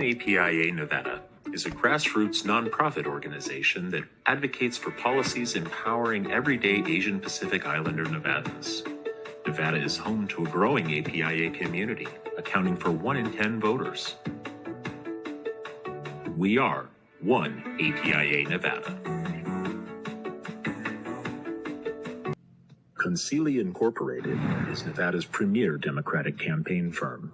APIA Nevada is a grassroots nonprofit organization that advocates for policies empowering everyday Asian Pacific Islander Nevadans. Nevada is home to a growing APIA community, accounting for 1 in 10 voters. We are One APIA Nevada. Concili Incorporated is Nevada's premier Democratic campaign firm,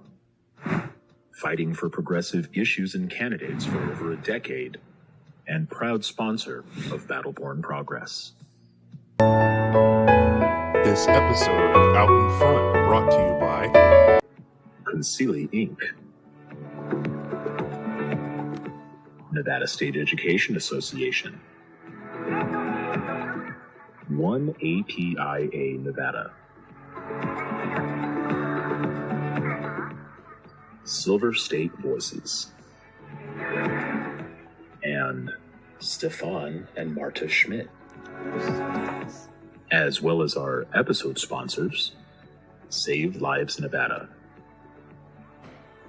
fighting for progressive issues and candidates for over a decade, and proud sponsor of Battleborn Progress. This episode of Out in Front brought to you by Concili Inc., Nevada State Education Association, One APIA Nevada, Silver State Voices, and Stefan and Marta Schmidt, as well as our episode sponsors, Save Lives Nevada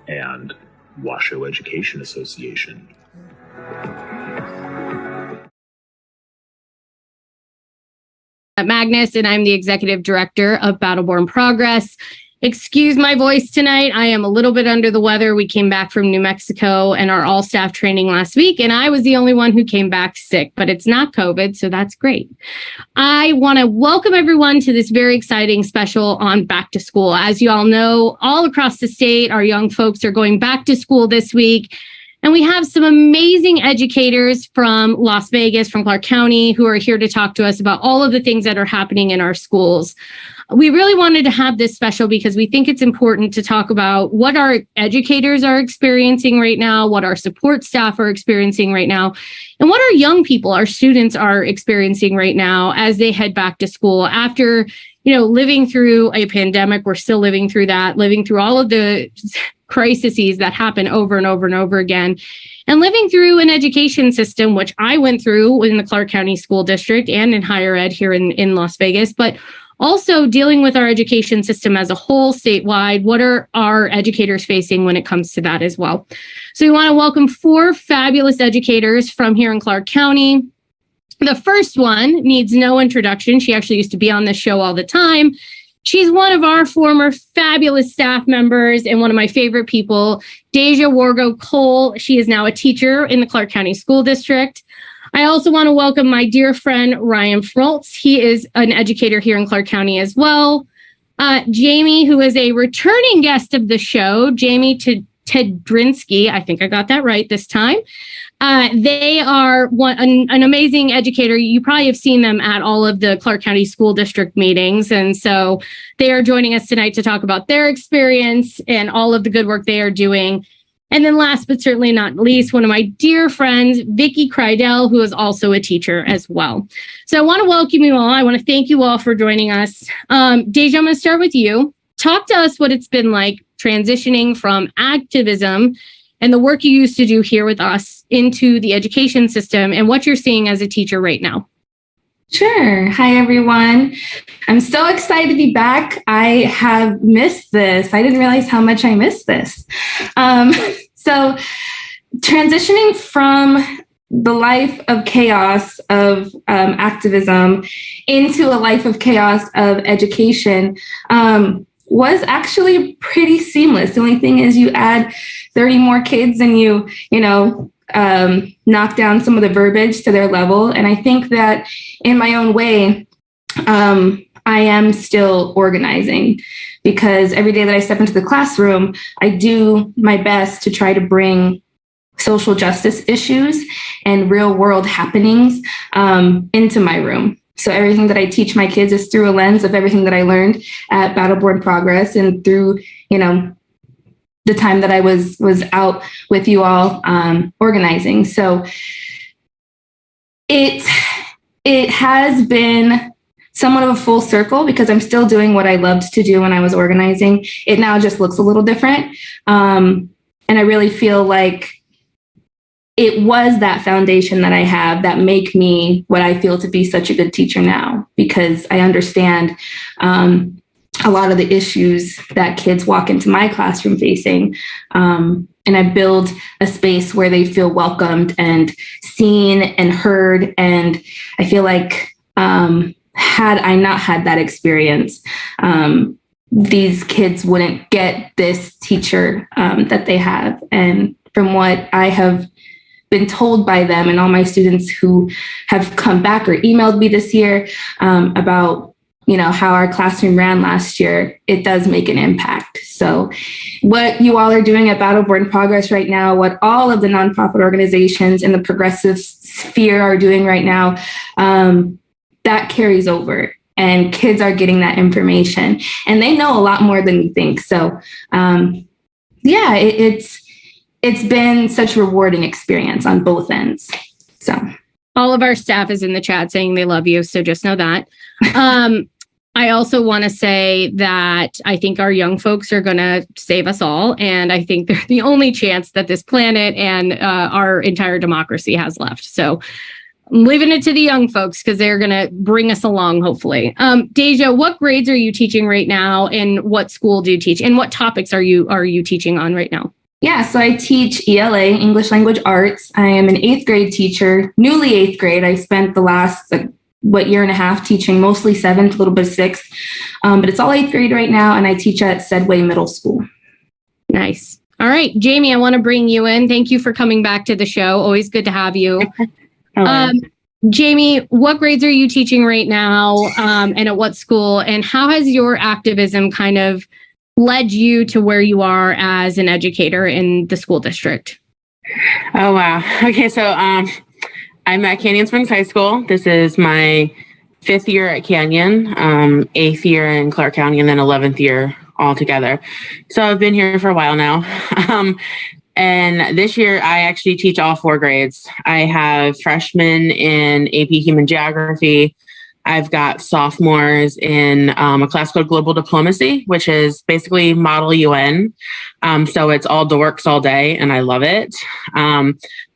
and Washoe Education Association. Magnus, and I'm the executive director of Battleborn Progress. Excuse my voice tonight. I am a little bit under the weather. We came back from New Mexico and our all-staff training last week, and I was the only one who came back sick, but it's not COVID, so that's great. I want to welcome everyone to this very exciting special on back to school. As you all know, all across the state, our young folks are going back to school this week. And we have some amazing educators from Las Vegas, from Clark County, who are here to talk to us about all of the things that are happening in our schools. We really wanted to have this special because we think it's important to talk about what our educators are experiencing right now, what our support staff are experiencing right now, and what our young people, our students, are experiencing right now as they head back to school after, living through a pandemic. We're still living through that, living through all of the crises that happen over and over and over again, and living through an education system, which I went through within the Clark County School District and in higher ed here in Las Vegas, but also dealing with our education system as a whole statewide. What are our educators facing when it comes to that as well? So we want to welcome 4 fabulous educators from here in Clark County. The first one needs no introduction. She actually used to be on this show all the time. She's one of our former fabulous staff members and one of my favorite people, Deja Wargo Cole. She is now a teacher in the Clark County School District. I also want to welcome my dear friend, Ryan Froltz. He is an educator here in Clark County as well. Jamie, who is a returning guest of the show, Jamie Tedrinsky. I think I got that right this time. They are an amazing educator. You probably have seen them at all of the Clark County School District meetings. And so they are joining us tonight to talk about their experience and all of the good work they are doing. And then last but certainly not least, one of my dear friends, Vicki Kreidel, who is also a teacher as well. So I want to welcome you all. I want to thank you all for joining us. Deja, I'm going to start with you. Talk to us what it's been like transitioning from activism and the work you used to do here with us into the education system and what you're seeing as a teacher right now. Sure. Hi, everyone. I'm so excited to be back. I have missed this. I didn't realize how much I missed this. So transitioning from the life of chaos of activism into a life of chaos of education was actually pretty seamless. The only thing is you add 30 more kids and you knock down some of the verbiage to their level. And I think that in my own way, I am still organizing because every day that I step into the classroom, I do my best to try to bring social justice issues and real world happenings into my room. So everything that I teach my kids is through a lens of everything that I learned at Battleborn Progress and through, the time that I was out with you all organizing. So it has been somewhat of a full circle because I'm still doing what I loved to do when I was organizing. It now just looks a little different. And I really feel like it was that foundation that I have that make me what I feel to be such a good teacher now, because I understand a lot of the issues that kids walk into my classroom facing. And I build a space where they feel welcomed and seen and heard. And I feel like had I not had that experience, these kids wouldn't get this teacher that they have. And from what I have been told by them and all my students who have come back or emailed me this year about how our classroom ran last year, it does make an impact. So what you all are doing at Battleborn Progress right now, what all of the nonprofit organizations in the progressive sphere are doing right now, that carries over, and kids are getting that information, and they know a lot more than we think. So it's been such a rewarding experience on both ends. So all of our staff is in the chat saying they love you. So just know that. I also want to say that I think our young folks are going to save us all. And I think they're the only chance that this planet and our entire democracy has left. So I'm leaving it to the young folks because they're going to bring us along, hopefully. Deja, what grades are you teaching right now? And what school do you teach? And what topics are you teaching on right now? Yeah, so I teach ELA, English Language Arts. I am an 8th grade teacher, newly 8th grade. I spent the last year and a half teaching mostly 7th, a little bit of 6th, but it's all 8th grade right now, and I teach at Sedway Middle School. Nice. All right, Jamie, I want to bring you in. Thank you for coming back to the show. Always good to have you. Jamie, what grades are you teaching right now, and at what school, and how has your activism kind of led you to where you are as an educator in the school district? Oh, wow. Okay, so I'm at Canyon Springs High School. This is my 5th year at Canyon, 8th year in Clark County, and then 11th year altogether. So I've been here for a while now. And this year I actually teach all 4 grades. I have freshmen in AP Human Geography. I've got sophomores in a class called Global Diplomacy, which is basically Model UN. So it's all dorks all day, and I love it.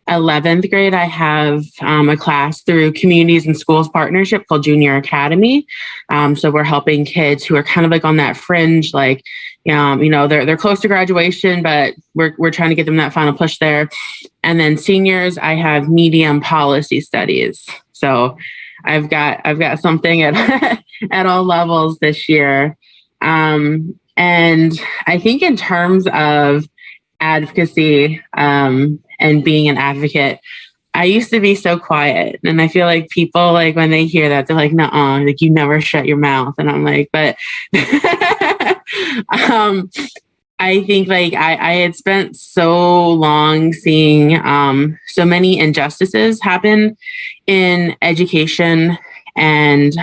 11th grade, I have a class through Communities and Schools Partnership called Junior Academy. So we're helping kids who are kind of like on that fringe, like, they're close to graduation, but we're trying to get them that final push there. And then seniors, I have Medium Policy Studies. So I've got something at at all levels this year. And I think in terms of advocacy and being an advocate, I used to be so quiet. And I feel like people, like, when they hear that, they're like, nuh-uh, like, you never shut your mouth. And I'm like, but I think like I had spent so long seeing so many injustices happen in education, and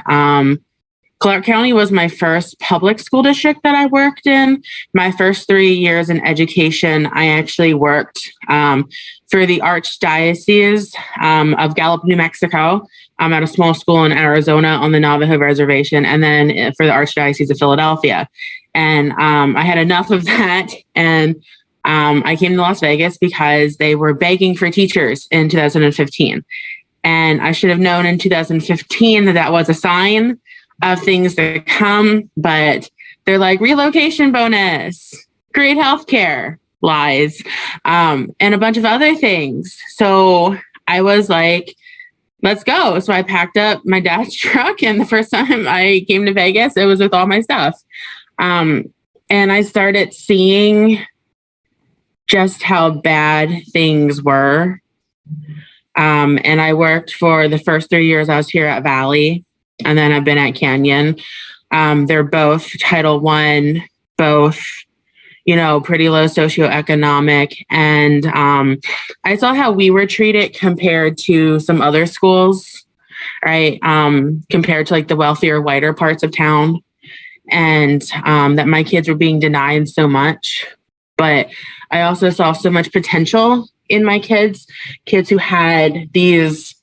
Clark County was my first public school district that I worked in. My first 3 years in education, I actually worked for the Archdiocese of Gallup, New Mexico. I'm at a small school in Arizona on the Navajo Reservation, and then for the Archdiocese of Philadelphia. And I had enough of that, and I came to Las Vegas because they were begging for teachers in 2015. And I should have known in 2015 that was a sign of things to come, but they're like, relocation bonus, great healthcare, lies, and a bunch of other things. So I was like, let's go. So I packed up my dad's truck, and the first time I came to Vegas, it was with all my stuff. And I started seeing just how bad things were. And I worked for the first 3 years I was here at Valley, and then I've been at Canyon. They're both Title I, both, pretty low socioeconomic. And I saw how we were treated compared to some other schools, right? Compared to like the wealthier, whiter parts of town. And that my kids were being denied so much. But I also saw so much potential in my kids who had these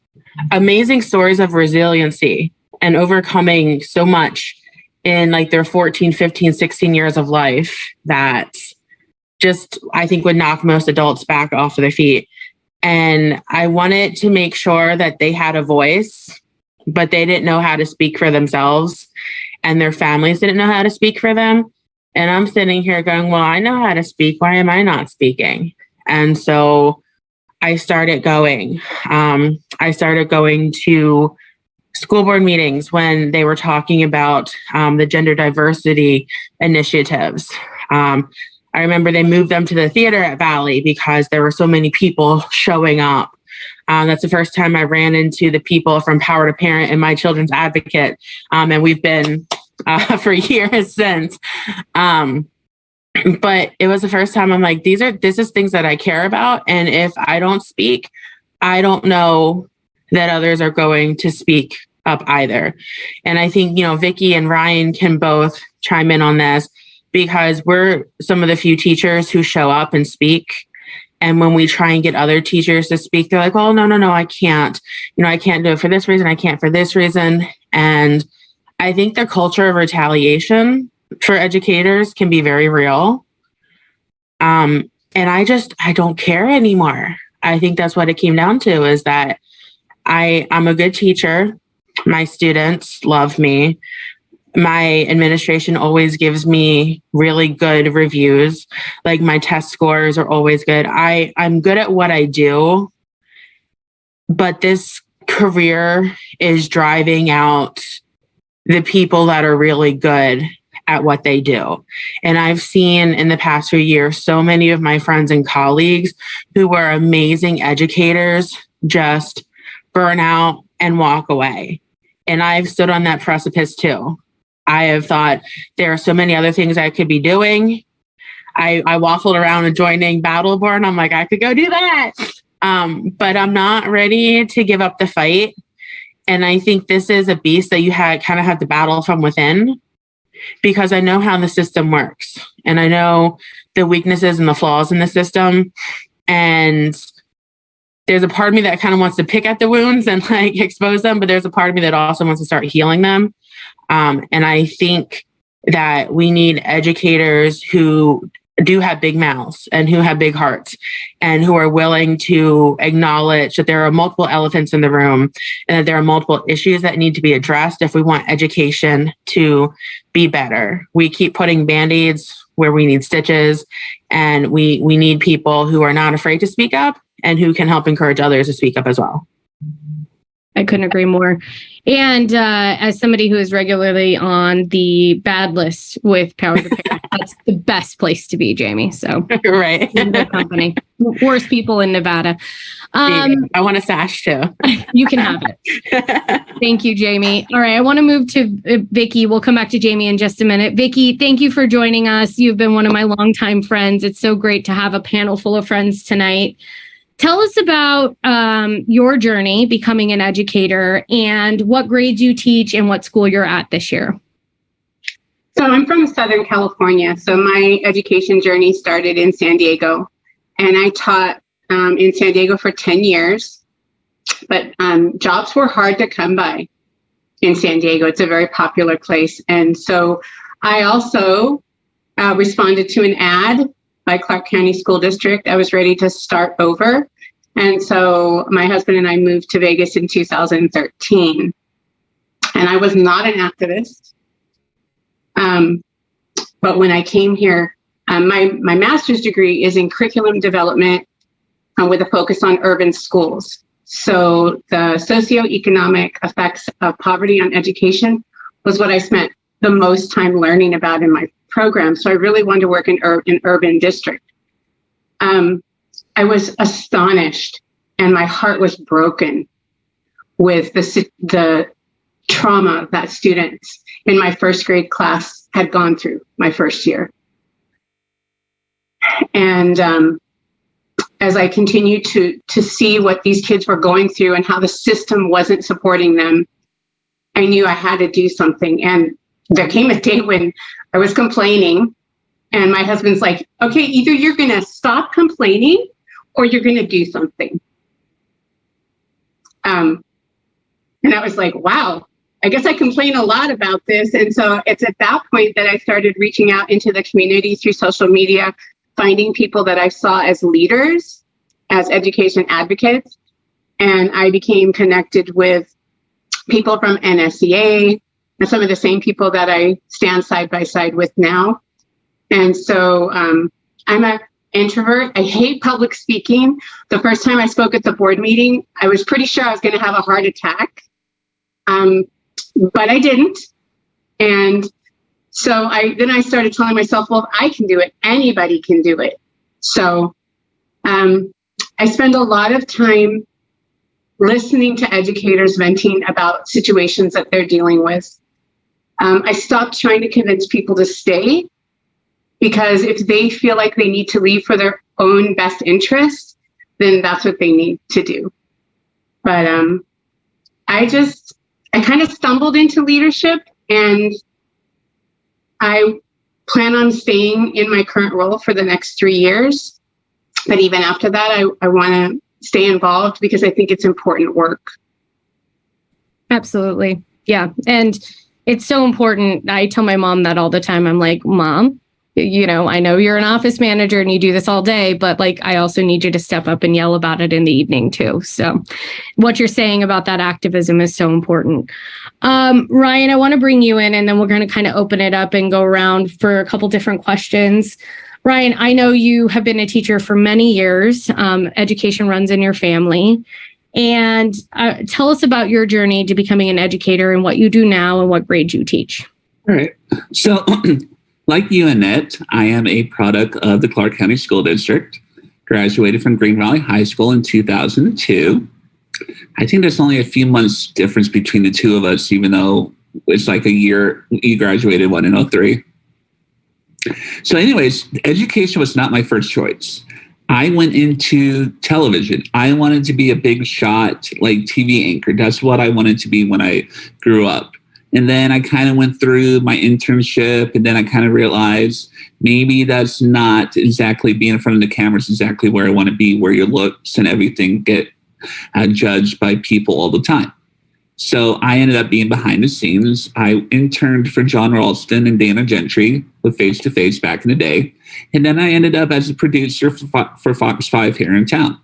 amazing stories of resiliency and overcoming so much in like their 14, 15, 16 years of life that just, I think, would knock most adults back off of their feet. And I wanted to make sure that they had a voice, but they didn't know how to speak for themselves. and their families didn't know how to speak for them. And I'm sitting here going, well, I know how to speak. Why am I not speaking? And so I started going. I started going to school board meetings when they were talking about the gender diversity initiatives. I remember they moved them to the theater at Valley because there were so many people showing up. That's the first time I ran into the people from Power to Parent and My Children's Advocate. And we've been for years since. But it was the first time I'm like, this is things that I care about. And if I don't speak, I don't know that others are going to speak up either. And I think, Vicki and Ryan can both chime in on this because we're some of the few teachers who show up and speak. And when we try and get other teachers to speak, they're like, oh, no, I can't. I can't do it for this reason. I can't for this reason. And I think the culture of retaliation for educators can be very real. And I don't care anymore. I think that's what it came down to, is that I'm a good teacher. My students love me. My administration always gives me really good reviews. Like my test scores are always good. I'm good at what I do, but this career is driving out the people that are really good at what they do. And I've seen in the past few years, so many of my friends and colleagues who were amazing educators just burn out and walk away. And I've stood on that precipice too. I have thought there are so many other things I could be doing. I waffled around and joining Battleborn. I'm like, I could go do that. But I'm not ready to give up the fight. And I think this is a beast that you kind of have to battle from within, because I know how the system works and I know the weaknesses and the flaws in the system. And there's a part of me that kind of wants to pick at the wounds and like expose them, but there's a part of me that also wants to start healing them. And I think that we need educators who do have big mouths and who have big hearts and who are willing to acknowledge that there are multiple elephants in the room and that there are multiple issues that need to be addressed if we want education to be better. We keep putting Band-Aids where we need stitches, and we need people who are not afraid to speak up and who can help encourage others to speak up as well. I couldn't agree more. And as somebody who is regularly on the bad list with Power to Parent, that's the best place to be, Jamie. So right, good company. Worst people in Nevada. I want a sash too. You can have it. Thank you, Jamie. All right, I want to move to Vicki. We'll come back to Jamie in just a minute. Vicki, thank you for joining us. You've been one of my longtime friends. It's so great to have a panel full of friends tonight. Tell us about your journey becoming an educator and what grades you teach and what school you're at this year. So I'm from Southern California. So my education journey started in San Diego, and I taught in San Diego for 10 years. But jobs were hard to come by in San Diego. It's a very popular place. And so I also responded to an ad by Clark County School District. I was ready to start over. And so my husband and I moved to Vegas in 2013. And I was not an activist. But when I came here, my master's degree is in curriculum development with a focus on urban schools. So the socioeconomic effects of poverty on education was what I spent the most time learning about in my program. So I really wanted to work in urban district. I was astonished and my heart was broken with the trauma that students in my first grade class had gone through my first year. And as I continued to see what these kids were going through and how the system wasn't supporting them, I knew I had to do something. And there came a day when I was complaining, and my husband's like, okay, either you're going to stop complaining or you're going to do something. And I was like, wow, I guess I complain a lot about this. And so it's at that point that I started reaching out into the community through social media, finding people that I saw as leaders, as education advocates. And I became connected with people from NSEA, and some of the same people that I stand side by side with now. And so I'm an introvert. I hate public speaking. The first time I spoke at the board meeting, I was pretty sure I was going to have a heart attack, but I didn't. And so I started telling myself, well, if I can do it, anybody can do it. So I spend a lot of time listening to educators venting about situations that they're dealing with. I stopped trying to convince people to stay, because if they feel like they need to leave for their own best interest, then that's what they need to do. But I kind of stumbled into leadership, and I plan on staying in my current role for the next 3 years. But even after that, I want to stay involved because I think it's important work. Absolutely. Yeah. And it's so important. I tell my mom that all the time. I'm like, Mom, I know you're an office manager and you do this all day, but like, I also need you to step up and yell about it in the evening too. So what you're saying about that activism is so important. Ryan, I want to bring you in, and then we're going to kind of open it up and go around for a couple different questions. Ryan, I know you have been a teacher for many years. Education runs in your family. And tell us about your journey to becoming an educator and what you do now and what grades you teach. All right. So like you, Annette, I am a product of the Clark County School District. Graduated from Green Valley High School in 2002. I think there's only a few months difference between the two of us, even though it's like a year. You graduated one in 2003. So anyways, education was not my first choice. I went into television. I wanted to be a big shot, like TV anchor. That's what I wanted to be when I grew up. And then I kind of went through my internship, and then I kind of realized maybe that's not exactly being in front of the camera is exactly where I want to be, where your looks and everything get judged by people all the time. So I ended up being behind the scenes. I interned for John Ralston and Dana Gentry with Face to Face back in the day. And then I ended up as a producer for Fox 5 here in town.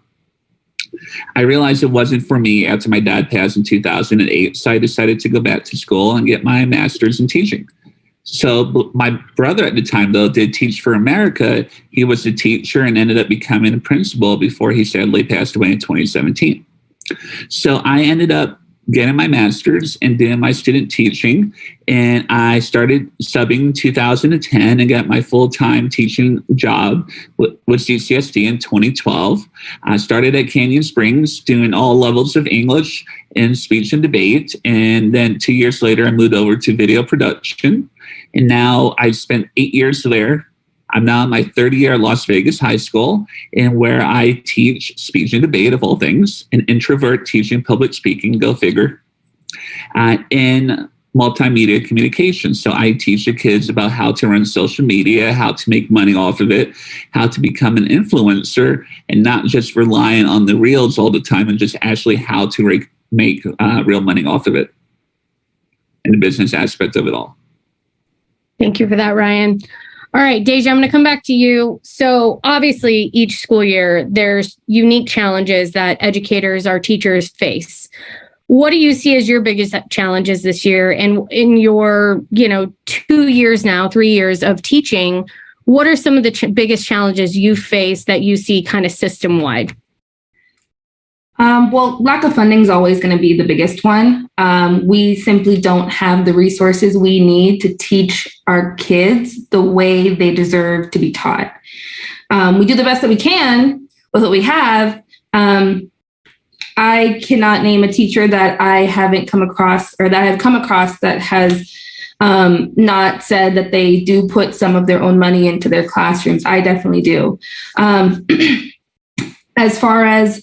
I realized it wasn't for me after my dad passed in 2008. So I decided to go back to school and get my master's in teaching. So my brother at the time, though, did Teach for America. He was a teacher and ended up becoming a principal before he sadly passed away in 2017. So I ended up getting my master's and doing my student teaching. And I started subbing in 2010 and got my full-time teaching job with CCSD in 2012. I started at Canyon Springs doing all levels of English and speech and debate. And then 2 years later, I moved over to video production. And now I spent 8 years there. I'm now in my third year at Las Vegas High School, and where I teach speech and debate, of all things, an introvert teaching public speaking, go figure, in multimedia communication. So I teach the kids about how to run social media, how to make money off of it, how to become an influencer, and not just relying on the reels all the time, and just actually how to make real money off of it, and the business aspect of it all. Thank you for that, Ryan. All right, Deja, I'm going to come back to you. So obviously, each school year, there's unique challenges that educators, our teachers face. What do you see as your biggest challenges this year? And in your, 2 years now, 3 years of teaching, what are some of the biggest challenges you face that you see kind of system-wide? Well, lack of funding is always going to be the biggest one. We simply don't have the resources we need to teach our kids the way they deserve to be taught. We do the best that we can with what we have. I cannot name a teacher that I haven't come across or that I've come across that has not said that they do put some of their own money into their classrooms. I definitely do. As far as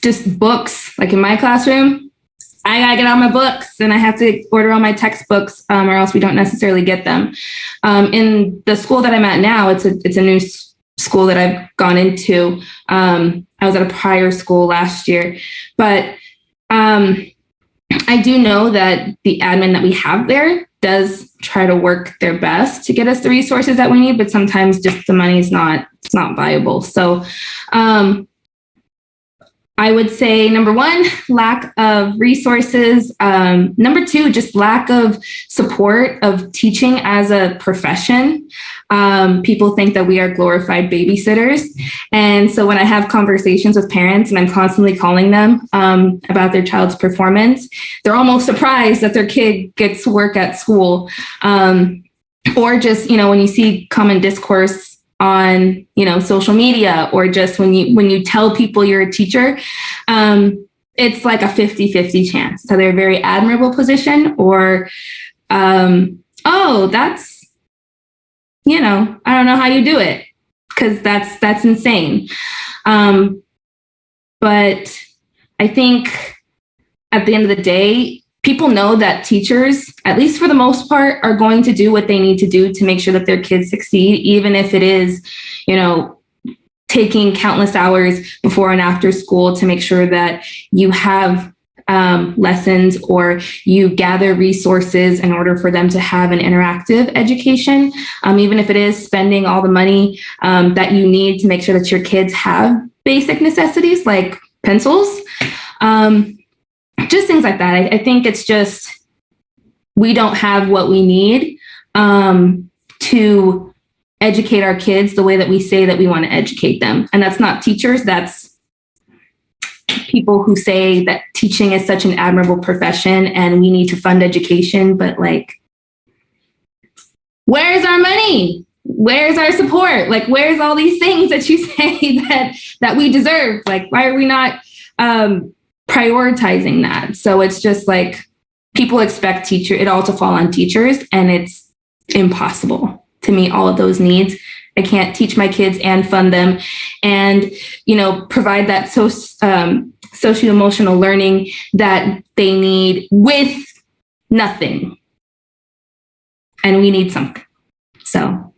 just books, like in my classroom, I gotta get all my books and I have to order all my textbooks or else we don't necessarily get them. In the school that I'm at now, it's a new school that I've gone into. I was at a prior school last year, but I do know that the admin that we have there does try to work their best to get us the resources that we need, but sometimes just the money is not viable. So I I would say number one, lack of resources. Number two, just lack of support of teaching as a profession. People think that we are glorified babysitters. And so when I have conversations with parents and I'm constantly calling them about their child's performance, they're almost surprised that their kid gets work at school. Or just, when you see common discourse on, social media, or just when you tell people you're a teacher, it's like a 50-50 chance. So they're a very admirable position, or, oh, that's, I don't know how you do it, because that's insane. But I think at the end of the day, people know that teachers, at least for the most part, are going to do what they need to do to make sure that their kids succeed, even if it is, taking countless hours before and after school to make sure that you have lessons, or you gather resources in order for them to have an interactive education, even if it is spending all the money that you need to make sure that your kids have basic necessities like pencils. Just things like that. I think it's just, we don't have what we need to educate our kids the way that we say that we want to educate them. And that's not teachers, that's people who say that teaching is such an admirable profession and we need to fund education. But where's our money? Where's our support? Where's all these things that you say that we deserve? Why are we not prioritizing that? So it's just people expect it all to fall on teachers, and it's impossible to meet all of those needs. I can't teach my kids and fund them and, provide that socio-emotional learning that they need with nothing. And we need something. So.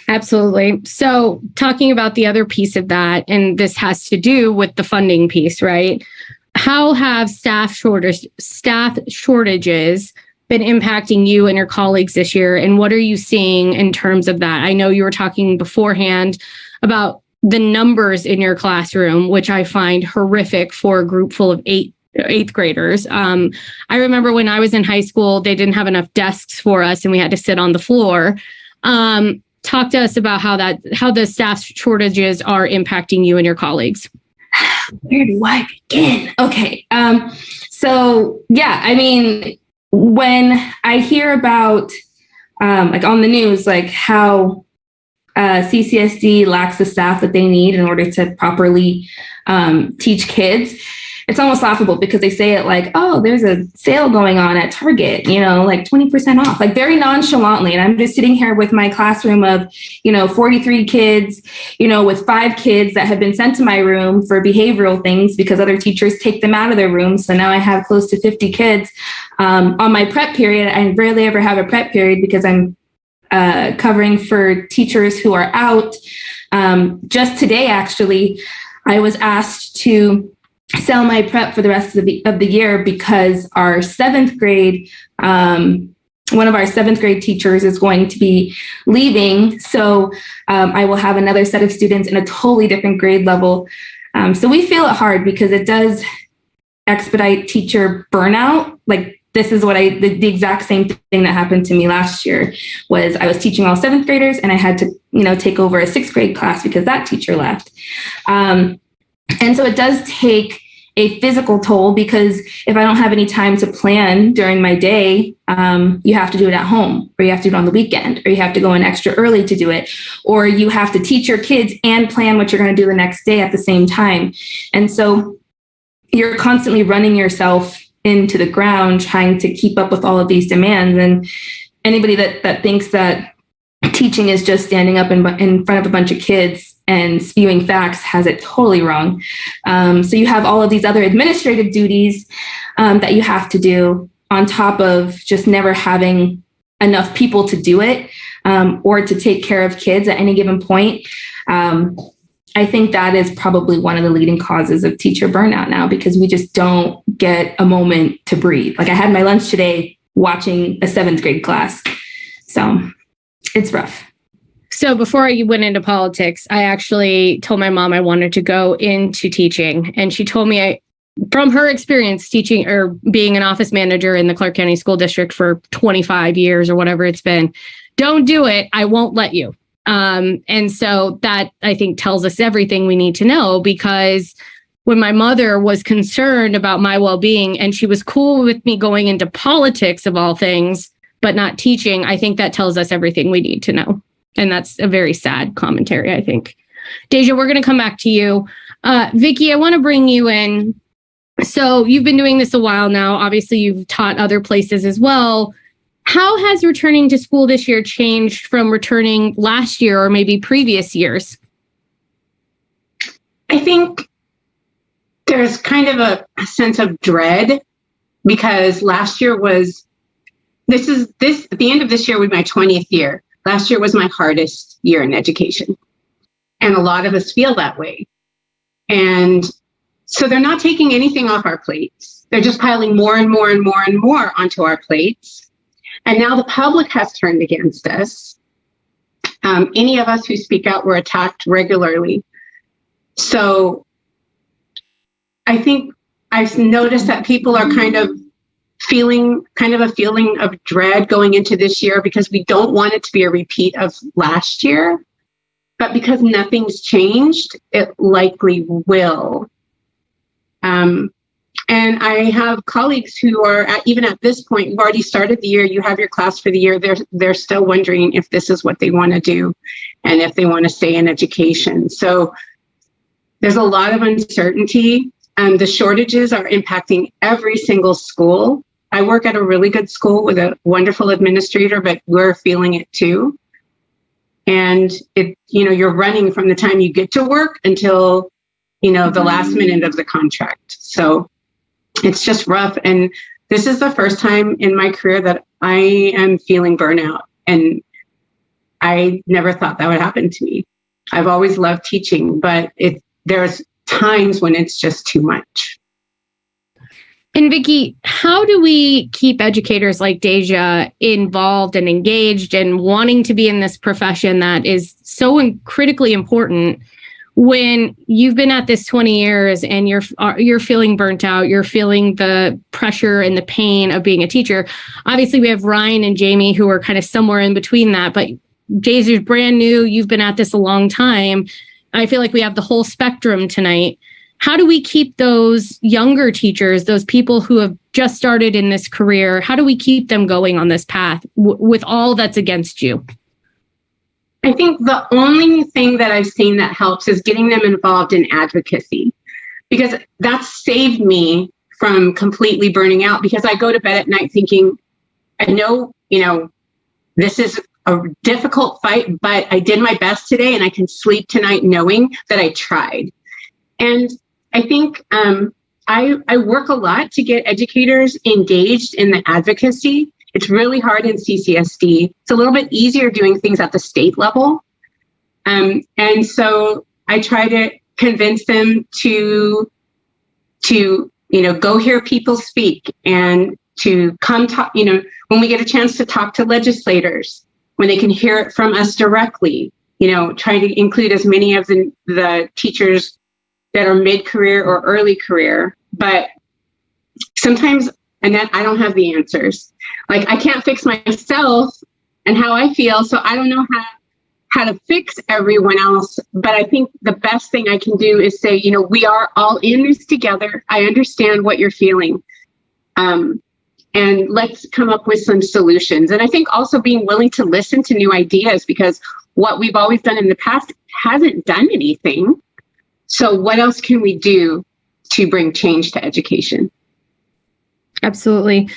Absolutely. So talking about the other piece of that, and this has to do with the funding piece, right? How have staff shortages been impacting you and your colleagues this year? And what are you seeing in terms of that? I know you were talking beforehand about the numbers in your classroom, which I find horrific for a group full of eighth graders. I remember when I was in high school, they didn't have enough desks for us and we had to sit on the floor. Talk to us about how the staff shortages are impacting you and your colleagues. Where do I begin? Okay. So yeah, when I hear about, on the news, how CCSD lacks the staff that they need in order to properly teach kids, it's almost laughable because they say it oh, there's a sale going on at Target, 20% off, very nonchalantly. And I'm just sitting here with my classroom of, 43 kids, with 5 kids that have been sent to my room for behavioral things because other teachers take them out of their rooms. So now I have close to 50 kids on my prep period. I rarely ever have a prep period because I'm covering for teachers who are out. Just today, actually, I was asked to sell my prep for the rest of the year because our 7th grade, one of our 7th grade teachers is going to be leaving. So I will have another set of students in a totally different grade level. So we feel it hard because it does expedite teacher burnout. This is what the exact same thing that happened to me last year was I was teaching all 7th graders and I had to, take over a 6th grade class because that teacher left. And so it does take a physical toll because if I don't have any time to plan during my day, you have to do it at home, or you have to do it on the weekend, or you have to go in extra early to do it, or you have to teach your kids and plan what you're going to do the next day at the same time. And so you're constantly running yourself into the ground trying to keep up with all of these demands. And anybody that thinks that teaching is just standing up in front of a bunch of kids and spewing facts has it totally wrong. So you have all of these other administrative duties that you have to do on top of just never having enough people to do it or to take care of kids at any given point. I think that is probably one of the leading causes of teacher burnout now, because we just don't get a moment to breathe. I had my lunch today watching a 7th grade class. So it's rough. So before I went into politics, I actually told my mom I wanted to go into teaching. And she told me from her experience teaching or being an office manager in the Clark County School District for 25 years or whatever it's been, don't do it. I won't let you. And so that, I think, tells us everything we need to know, because when my mother was concerned about my well-being and she was cool with me going into politics of all things, but not teaching, I think that tells us everything we need to know. And that's a very sad commentary, I think. Deja, we're going to come back to you. Vicki, I want to bring you in. So you've been doing this a while now. Obviously, you've taught other places as well. How has returning to school this year changed from returning last year or maybe previous years? I think there's kind of a sense of dread, because last year was, at the end of this year was my 20th year. Last year was my hardest year in education. And a lot of us feel that way. And so they're not taking anything off our plates. They're just piling more and more and more and more onto our plates. And now the public has turned against us. Any of us who speak out were attacked regularly. So I think I've noticed that people are kind of a feeling of dread going into this year, because we don't want it to be a repeat of last year. But because nothing's changed, it likely will. And I have colleagues who are even at this point, you've already started the year, you have your class for the year, they're still wondering if this is what they want to do and if they want to stay in education. So there's a lot of uncertainty. The shortages are impacting every single school. I work at a really good school with a wonderful administrator, but we're feeling it too. And you're running from the time you get to work until, the last minute of the contract. So it's just rough. And this is the first time in my career that I am feeling burnout. And I never thought that would happen to me. I've always loved teaching, but there's times when it's just too much. And Vicki, how do we keep educators like Deja involved and engaged and wanting to be in this profession that is so critically important when you've been at this 20 years and you're feeling burnt out, you're feeling the pressure and the pain of being a teacher? Obviously, we have Ryan and Jamie who are kind of somewhere in between that, but Deja's brand new. You've been at this a long time. I feel like we have the whole spectrum tonight. How do we keep those younger teachers, those people who have just started in this career, how do we keep them going on this path with all that's against you? I think the only thing that I've seen that helps is getting them involved in advocacy, because that's saved me from completely burning out, because I go to bed at night thinking, I know, this is a difficult fight, but I did my best today and I can sleep tonight knowing that I tried. And I think I work a lot to get educators engaged in the advocacy. It's really hard in CCSD. It's a little bit easier doing things at the state level. And so I try to convince them to go hear people speak and to come talk, when we get a chance to talk to legislators, when they can hear it from us directly, try to include as many of the teachers that are mid-career or early career. But sometimes, Annette, I don't have the answers. Like, I can't fix myself and how I feel, so I don't know how to fix everyone else. But I think the best thing I can do is say, we are all in this together. I understand what you're feeling. And let's come up with some solutions. And I think also being willing to listen to new ideas, because what we've always done in the past hasn't done anything. So what else can we do to bring change to education? Absolutely.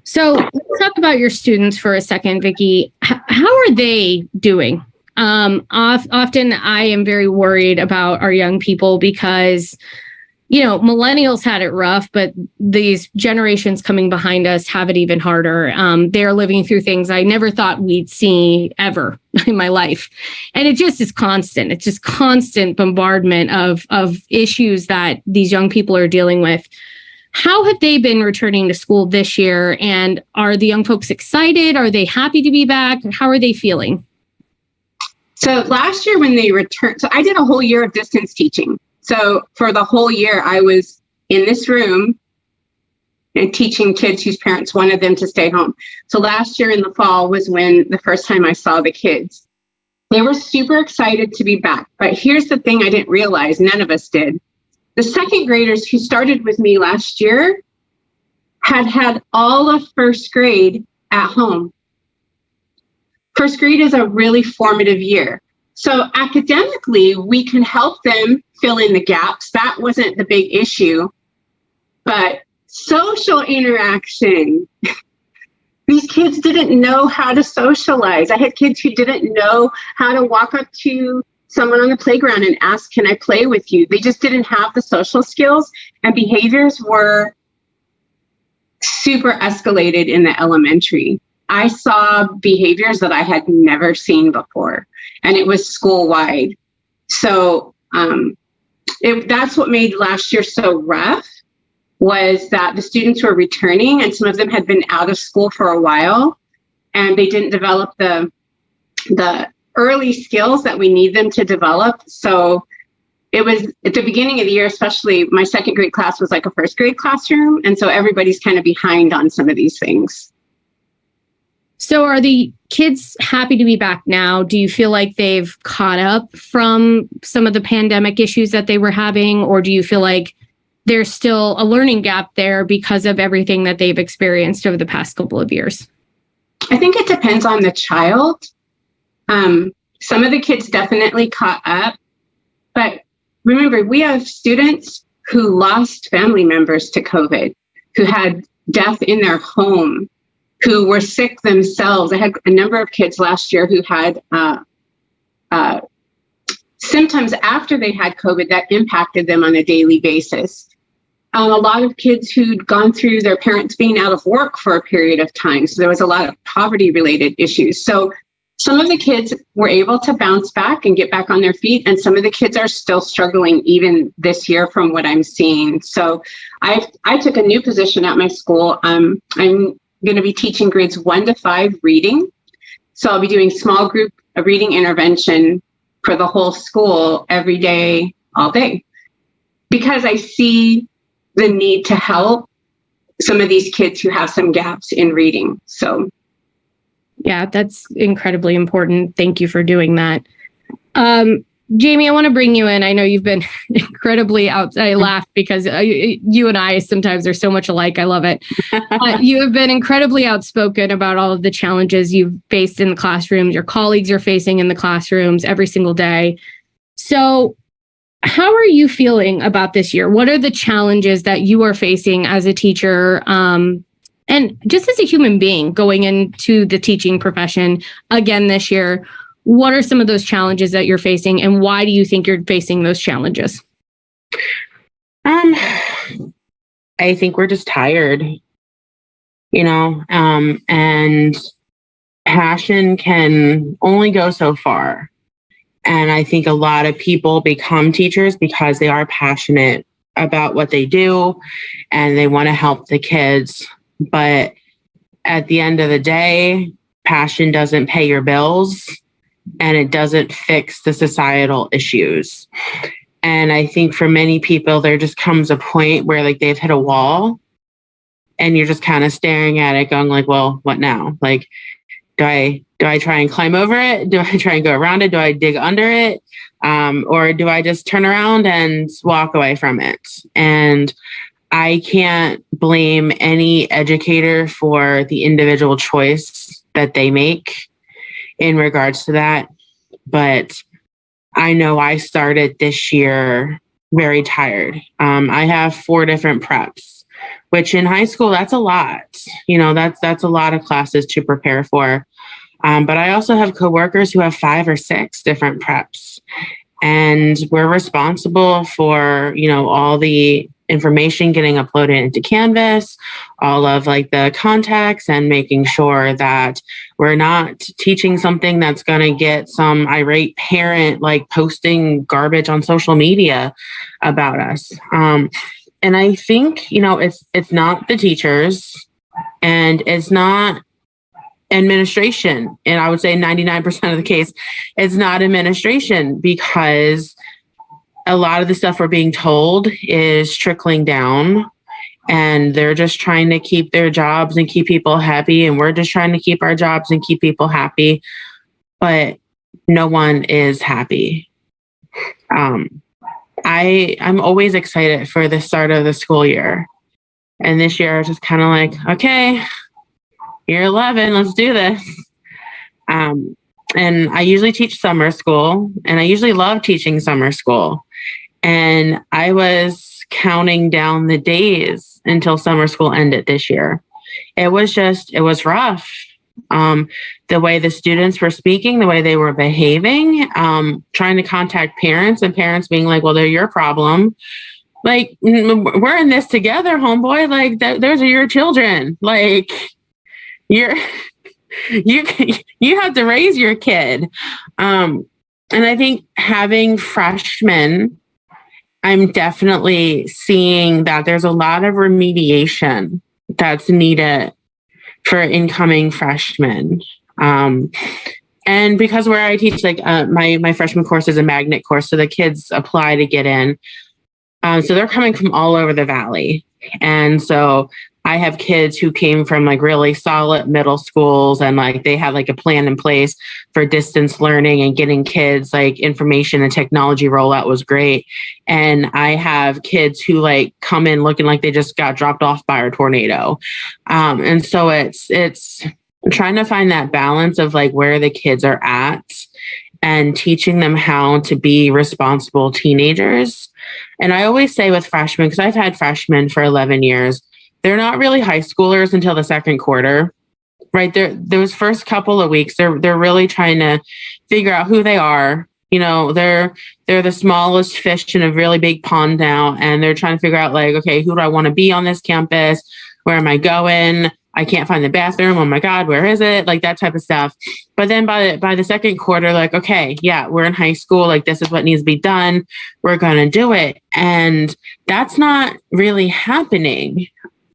So let's talk about your students for a second, Vicki. How are they doing? Often I am very worried about our young people because, millennials had it rough, but these generations coming behind us have it even harder. They're living through things I never thought we'd see ever in my life. And it just is constant. It's just constant bombardment of issues that these young people are dealing with. How have they been returning to school this year? And are the young folks excited? Are they happy to be back? How are they feeling? So last year when they returned, so I did a whole year of distance teaching. So for the whole year, I was in this room and teaching kids whose parents wanted them to stay home. So last year in the fall was when the first time I saw the kids. They were super excited to be back. But here's the thing I didn't realize, none of us did. The second graders who started with me last year had all of first grade at home. First grade is a really formative year. So academically, we can help them fill in the gaps. That wasn't the big issue. But social interaction, these kids didn't know how to socialize. I had kids who didn't know how to walk up to someone on the playground and ask, can I play with you? They just didn't have the social skills, and behaviors were super escalated in the elementary. I saw behaviors that I had never seen before, and it was school-wide. So that's what made last year so rough, was that the students were returning, and some of them had been out of school for a while, and they didn't develop the early skills that we need them to develop. So it was at the beginning of the year, especially my second grade class was like a first grade classroom. And so everybody's kind of behind on some of these things. So are the kids happy to be back now? Do you feel like they've caught up from some of the pandemic issues that they were having? Or do you feel like there's still a learning gap there because of everything that they've experienced over the past couple of years? I think it depends on the child. Some of the kids definitely caught up, but remember, we have students who lost family members to COVID, who had death in their home, who were sick themselves. I had a number of kids last year who had symptoms after they had COVID that impacted them on a daily basis. A lot of kids who'd gone through their parents being out of work for a period of time. So there was a lot of poverty-related issues. So some of the kids were able to bounce back and get back on their feet, and some of the kids are still struggling even this year from what I'm seeing. So I took a new position at my school. I'm going to be teaching grades 1 to 5 reading. So I'll be doing small group reading intervention for the whole school every day, all day, because I see the need to help some of these kids who have some gaps in reading. So yeah, that's incredibly important. Thank you for doing that. Jamie, I want to bring you in. I know you've been incredibly out. I laugh because you and I sometimes are so much alike. I love it. You have been incredibly outspoken about all of the challenges you've faced in the classrooms, your colleagues are facing in the classrooms every single day. So how are you feeling about this year? What are the challenges that you are facing as a teacher? And just as a human being going into the teaching profession again this year, what are some of those challenges that you're facing, and why do you think you're facing those challenges? I think we're just tired, and passion can only go so far. And I think a lot of people become teachers because they are passionate about what they do and they want to help the kids. But at the end of the day, passion doesn't pay your bills and it doesn't fix the societal issues. And I think for many people, there just comes a point where like they've hit a wall and you're just kind of staring at it going like, well, what now? Like, do I try and climb over it? Do I try and go around it? Do I dig under it? Or do I just turn around and walk away from it? And I can't blame any educator for the individual choice that they make in regards to that. But I know I started this year very tired. I have 4 different preps, which in high school, that's a lot. That's a lot of classes to prepare for. But I also have coworkers who have 5 or 6 different preps. And we're responsible for, all the information getting uploaded into Canvas, all of like the contacts, and making sure that we're not teaching something that's going to get some irate parent like posting garbage on social media about us. And I think, it's not the teachers, and it's not administration. And I would say 99% of the case, it's not administration, because a lot of the stuff we're being told is trickling down, and they're just trying to keep their jobs and keep people happy. And we're just trying to keep our jobs and keep people happy, but no one is happy. I'm always excited for the start of the school year. And this year I was just kind of like, okay, year 11, let's do this. And I usually teach summer school, and I usually love teaching summer school. And I was counting down the days until summer school ended this year. It was rough. The way the students were speaking, the way they were behaving, trying to contact parents, and parents being like, well, they're your problem. Like, we're in this together, homeboy. Like, those are your children. Like, you have to raise your kid. And I think having freshmen, I'm definitely seeing that there's a lot of remediation that's needed for incoming freshmen. And because where I teach, like my freshman course is a magnet course, so the kids apply to get in. So they're coming from all over the valley. And so I have kids who came from like really solid middle schools, and like they had like a plan in place for distance learning and getting kids like information and technology rollout was great. And I have kids who like come in looking like they just got dropped off by a tornado. And so it's trying to find that balance of like where the kids are at and teaching them how to be responsible teenagers. And I always say with freshmen, because I've had freshmen for 11 years, they're not really high schoolers until the second quarter, right? Those first couple of weeks, they're really trying to figure out who they are. You know, they're the smallest fish in a really big pond now, and they're trying to figure out like, okay, who do I want to be on this campus? Where am I going? I can't find the bathroom. Oh my God, where is it? Like that type of stuff. But then by the second quarter, like, okay, yeah, we're in high school. Like this is what needs to be done. We're going to do it. And that's not really happening.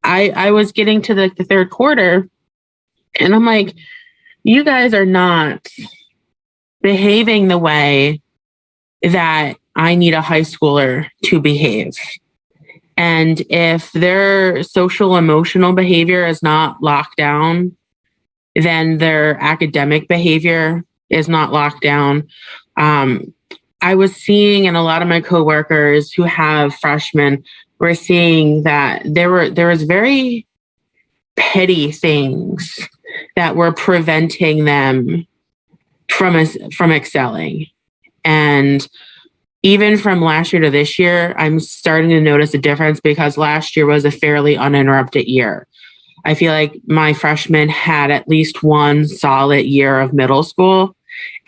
I was getting to the third quarter, and I'm like, you guys are not behaving the way that I need a high schooler to behave. And if their social emotional behavior is not locked down, then their academic behavior is not locked down. I was seeing, and a lot of my coworkers who have freshmen were seeing that there was very petty things that were preventing them from excelling. And even from last year to this year, I'm starting to notice a difference, because last year was a fairly uninterrupted year. I feel like my freshmen had at least one solid year of middle school,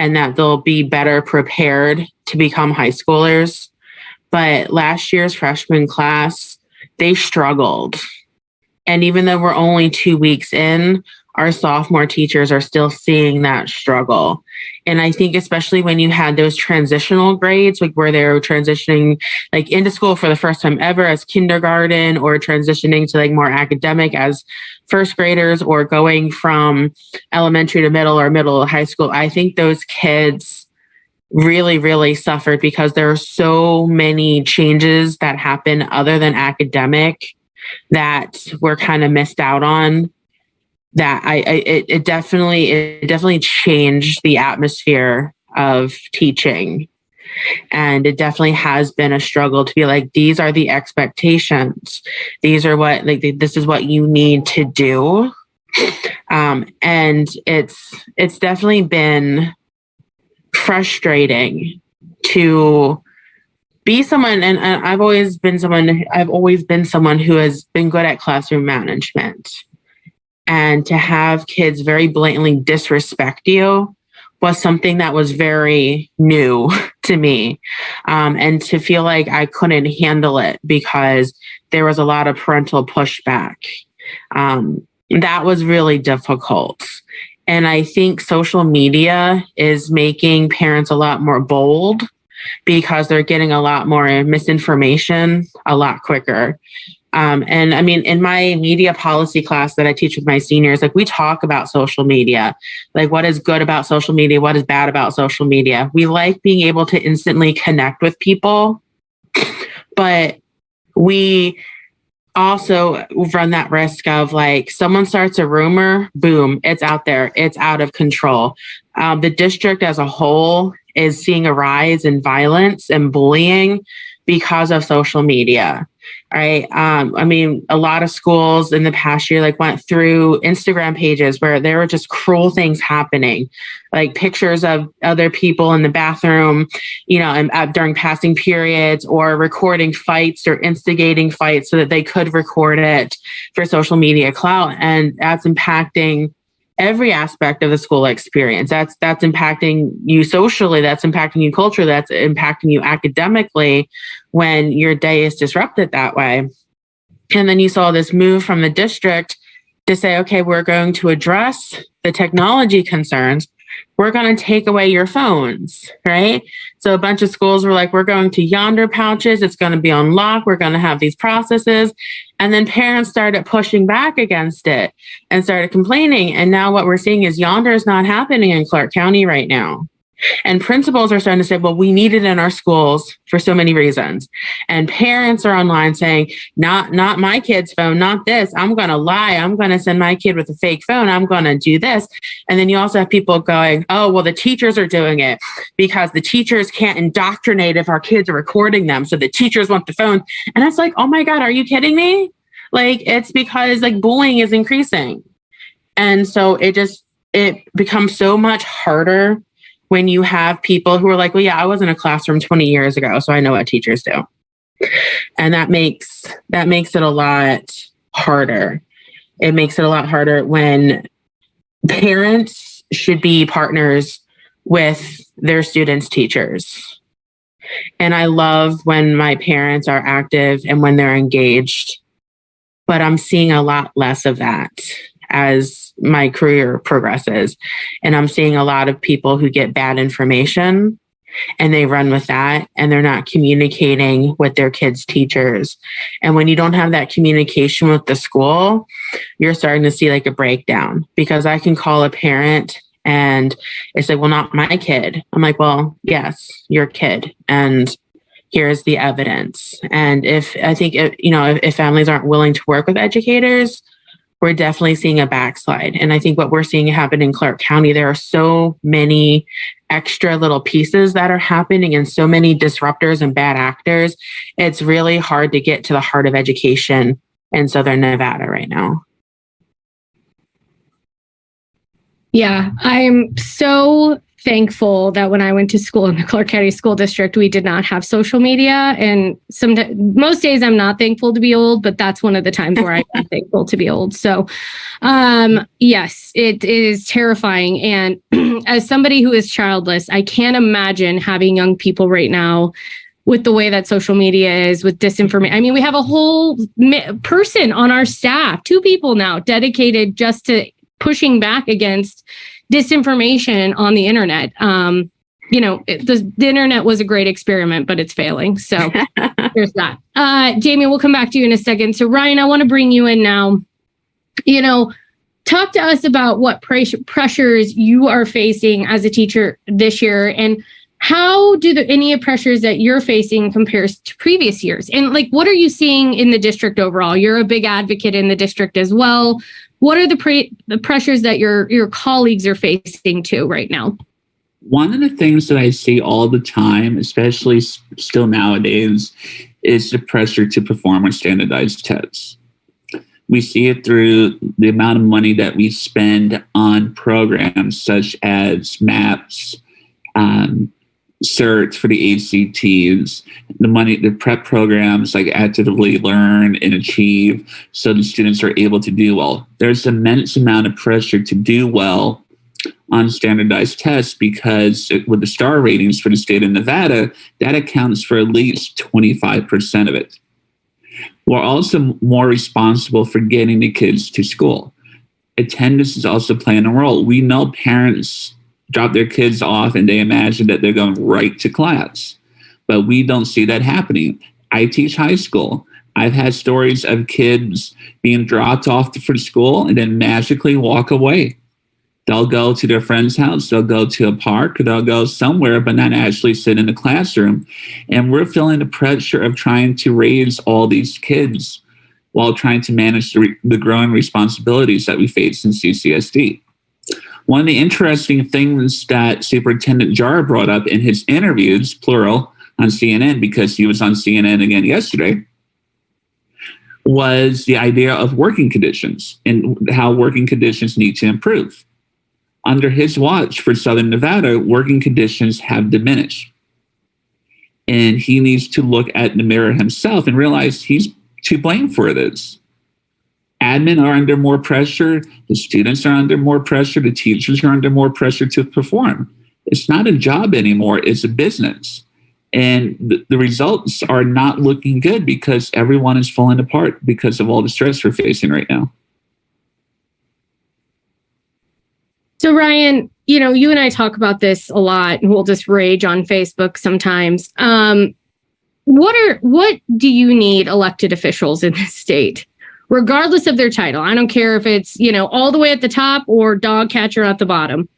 and that they'll be better prepared to become high schoolers. But last year's freshman class, they struggled. And even though we're only 2 weeks in, our sophomore teachers are still seeing that struggle. And I think especially when you had those transitional grades, like where they're transitioning like into school for the first time ever as kindergarten, or transitioning to like more academic as first graders, or going from elementary to middle or middle to high school, I think those kids really, really suffered, because there are so many changes that happen other than academic that were kind of missed out on. That it definitely changed the atmosphere of teaching. And it definitely has been a struggle to be like, these are the expectations. These are what, like, this is what you need to do. And it's definitely been frustrating to be someone, and I've always been someone who has been good at classroom management. And to have kids very blatantly disrespect you was something that was very new to me. And to feel like I couldn't handle it because there was a lot of parental pushback. That was really difficult. And I think social media is making parents a lot more bold, because they're getting a lot more misinformation a lot quicker. And I mean, in my media policy class that I teach with my seniors, like we talk about social media, like what is good about social media, what is bad about social media. We like being able to instantly connect with people, but we also run that risk of like someone starts a rumor, boom, it's out there, it's out of control. The district as a whole is seeing a rise in violence and bullying because of social media, right? I mean, a lot of schools in the past year like went through Instagram pages where there were just cruel things happening, like pictures of other people in the bathroom, you know, and during passing periods, or recording fights or instigating fights so that they could record it for social media clout. And that's impacting every aspect of the school experience. That's impacting you socially, that's impacting you culturally, that's impacting you academically when your day is disrupted that way. And then you saw this move from the district to say, okay, we're going to address the technology concerns. We're going to take away your phones, right? So a bunch of schools were like, we're going to Yonder pouches. It's going to be on lock. We're going to have these processes. And then parents started pushing back against it and started complaining. And now what we're seeing is Yonder is not happening in Clark County right now. And principals are starting to say, well, we need it in our schools for so many reasons. And parents are online saying, not my kid's phone, not this. I'm going to lie. I'm going to send my kid with a fake phone. I'm going to do this. And then you also have people going, oh, well, the teachers are doing it because the teachers can't indoctrinate if our kids are recording them. So the teachers want the phone. And it's like, oh my God, are you kidding me? Like, it's because like bullying is increasing. And so it becomes so much harder when you have people who are like, well, yeah, I was in a classroom 20 years ago, so I know what teachers do. And that makes it a lot harder. It makes it a lot harder when parents should be partners with their students' teachers. And I love when my parents are active and when they're engaged, but I'm seeing a lot less of that as my career progresses. And I'm seeing a lot of people who get bad information and they run with that and they're not communicating with their kids' teachers. And when you don't have that communication with the school, you're starting to see like a breakdown, because I can call a parent and it's like, well, not my kid. I'm like, well, yes, your kid. And here's the evidence. And if families aren't willing to work with educators, we're definitely seeing a backslide. And I think what we're seeing happen in Clark County, there are so many extra little pieces that are happening and so many disruptors and bad actors. It's really hard to get to the heart of education in Southern Nevada right now. Yeah, I'm so thankful that when I went to school in the Clark County School District, we did not have social media. And most days I'm not thankful to be old, but that's one of the times where I'm thankful to be old. So yes, it is terrifying. And as somebody who is childless, I can't imagine having young people right now with the way that social media is, with disinformation. I mean, we have a whole person on our staff, 2 people now dedicated just to pushing back against disinformation on the internet. The internet was a great experiment, but it's failing. So there's that. Jamie, we'll come back to you in a second. So Ryan, I want to bring you in now. Talk to us about what pressures you are facing as a teacher this year, and how do any pressures that you're facing compares to previous years? And like, what are you seeing in the district overall? You're a big advocate in the district as well. What are the pressures that your colleagues are facing too right now? One of the things that I see all the time, especially still nowadays, is the pressure to perform on standardized tests. We see it through the amount of money that we spend on programs such as MAPS, certs for the ACTs, the prep programs like Actively Learn and Achieve, so the students are able to do well. There's an immense amount of pressure to do well on standardized tests because with the star ratings for the state of Nevada, that accounts for at least 25% of it. We're also more responsible for getting the kids to school. Attendance is also playing a role. We know parents drop their kids off and they imagine that they're going right to class, but we don't see that happening. I teach high school. I've had stories of kids being dropped off for school and then magically walk away. They'll go to their friend's house, they'll go to a park, they'll go somewhere, but not actually sit in the classroom. And we're feeling the pressure of trying to raise all these kids while trying to manage the growing responsibilities that we face in CCSD. One of the interesting things that Superintendent Jara brought up in his interviews, plural, on CNN, because he was on CNN again yesterday, was the idea of working conditions and how working conditions need to improve. Under his watch for Southern Nevada, working conditions have diminished. And he needs to look at the mirror himself and realize he's to blame for this. Admin are under more pressure, the students are under more pressure, the teachers are under more pressure to perform. It's not a job anymore, it's a business. And the results are not looking good because everyone is falling apart because of all the stress we're facing right now. So Ryan, you and I talk about this a lot, and we'll just rage on Facebook sometimes. What do you need elected officials in this state, regardless of their title? I don't care if it's, all the way at the top or dog catcher at the bottom.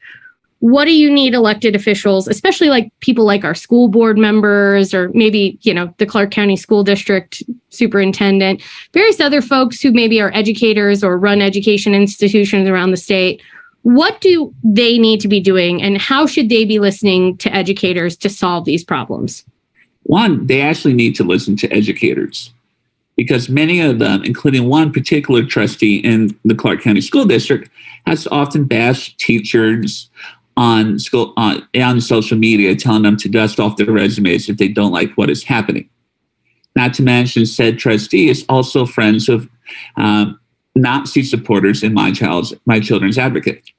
What do you need elected officials, especially like people like our school board members or maybe, the Clark County School District superintendent, various other folks who maybe are educators or run education institutions around the state? What do they need to be doing, and how should they be listening to educators to solve these problems? One, they actually need to listen to educators, because many of them, including one particular trustee in the Clark County School District, has often bashed teachers on social media, telling them to dust off their resumes if they don't like what is happening. Not to mention, said trustee is also friends of Nazi supporters in my children's advocate.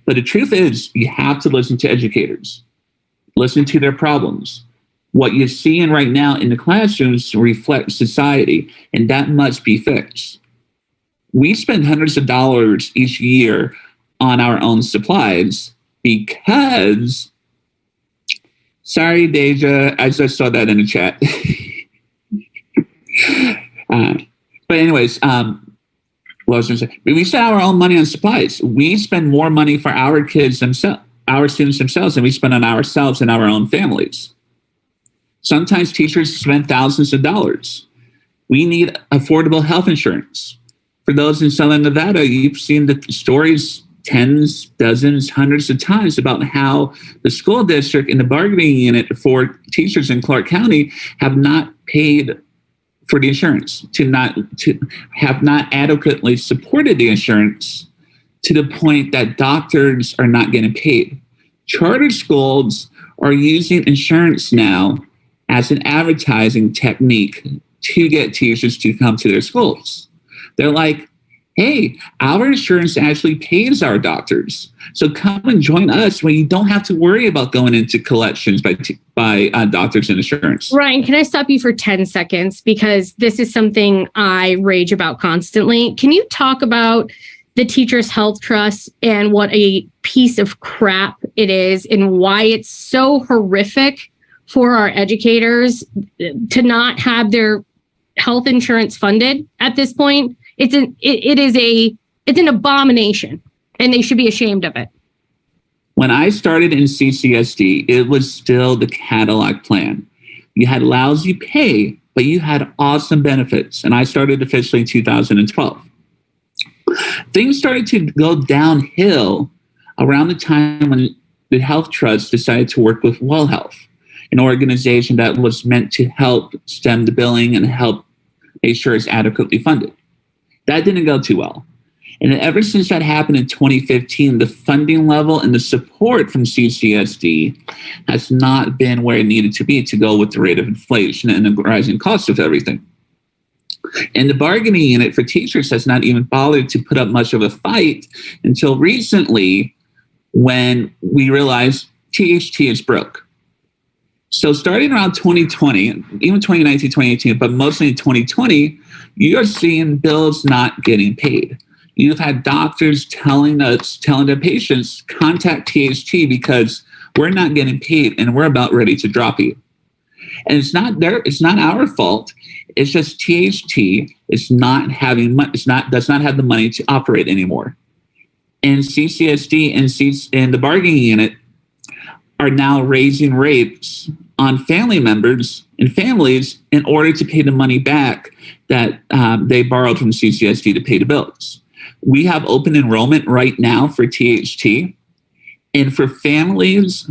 But the truth is, you have to listen to educators, listen to their problems. What you're seeing right now in the classrooms reflects society, and that must be fixed. We spend hundreds of dollars each year on our own supplies because, sorry, Deja, I just saw that in the chat. But anyways, what was I going to say? We spend our own money on supplies. We spend more money for our kids themselves, our students themselves, than we spend on ourselves and our own families. Sometimes teachers spend thousands of dollars. We need affordable health insurance. For those in Southern Nevada, you've seen the stories tens, dozens, hundreds of times about how the school district and the bargaining unit for teachers in Clark County have not paid for the insurance, to have not adequately supported the insurance to the point that doctors are not getting paid. Charter schools are using insurance now as an advertising technique to get teachers to come to their schools. They're like, hey, our insurance actually pays our doctors. So come and join us when you don't have to worry about going into collections by doctors and insurance. Ryan, can I stop you for 10 seconds? Because this is something I rage about constantly. Can you talk about the Teachers Health Trust and what a piece of crap it is and why it's so horrific for our educators to not have their health insurance funded at this point? It's an abomination, and they should be ashamed of it. When I started in CCSD, it was still the Cadillac plan. You had lousy pay, but you had awesome benefits. And I started officially in 2012. Things started to go downhill around the time when the Health Trust decided to work with Well Health, an organization that was meant to help stem the billing and help make sure it's adequately funded. That didn't go too well. And ever since that happened in 2015, the funding level and the support from CCSD has not been where it needed to be to go with the rate of inflation and the rising cost of everything. And the bargaining unit for teachers has not even bothered to put up much of a fight until recently, when we realized THT is broke. So starting around 2020, even 2019, 2018, but mostly in 2020, you're seeing bills not getting paid. You've had doctors telling their patients, contact THT because we're not getting paid and we're about ready to drop you. And it's not our fault. It's just THT is not having does not have the money to operate anymore. And CCSD and the bargaining unit are now raising rates on family members and families in order to pay the money back that they borrowed from CCSD to pay the bills. We have open enrollment right now for THT, and for families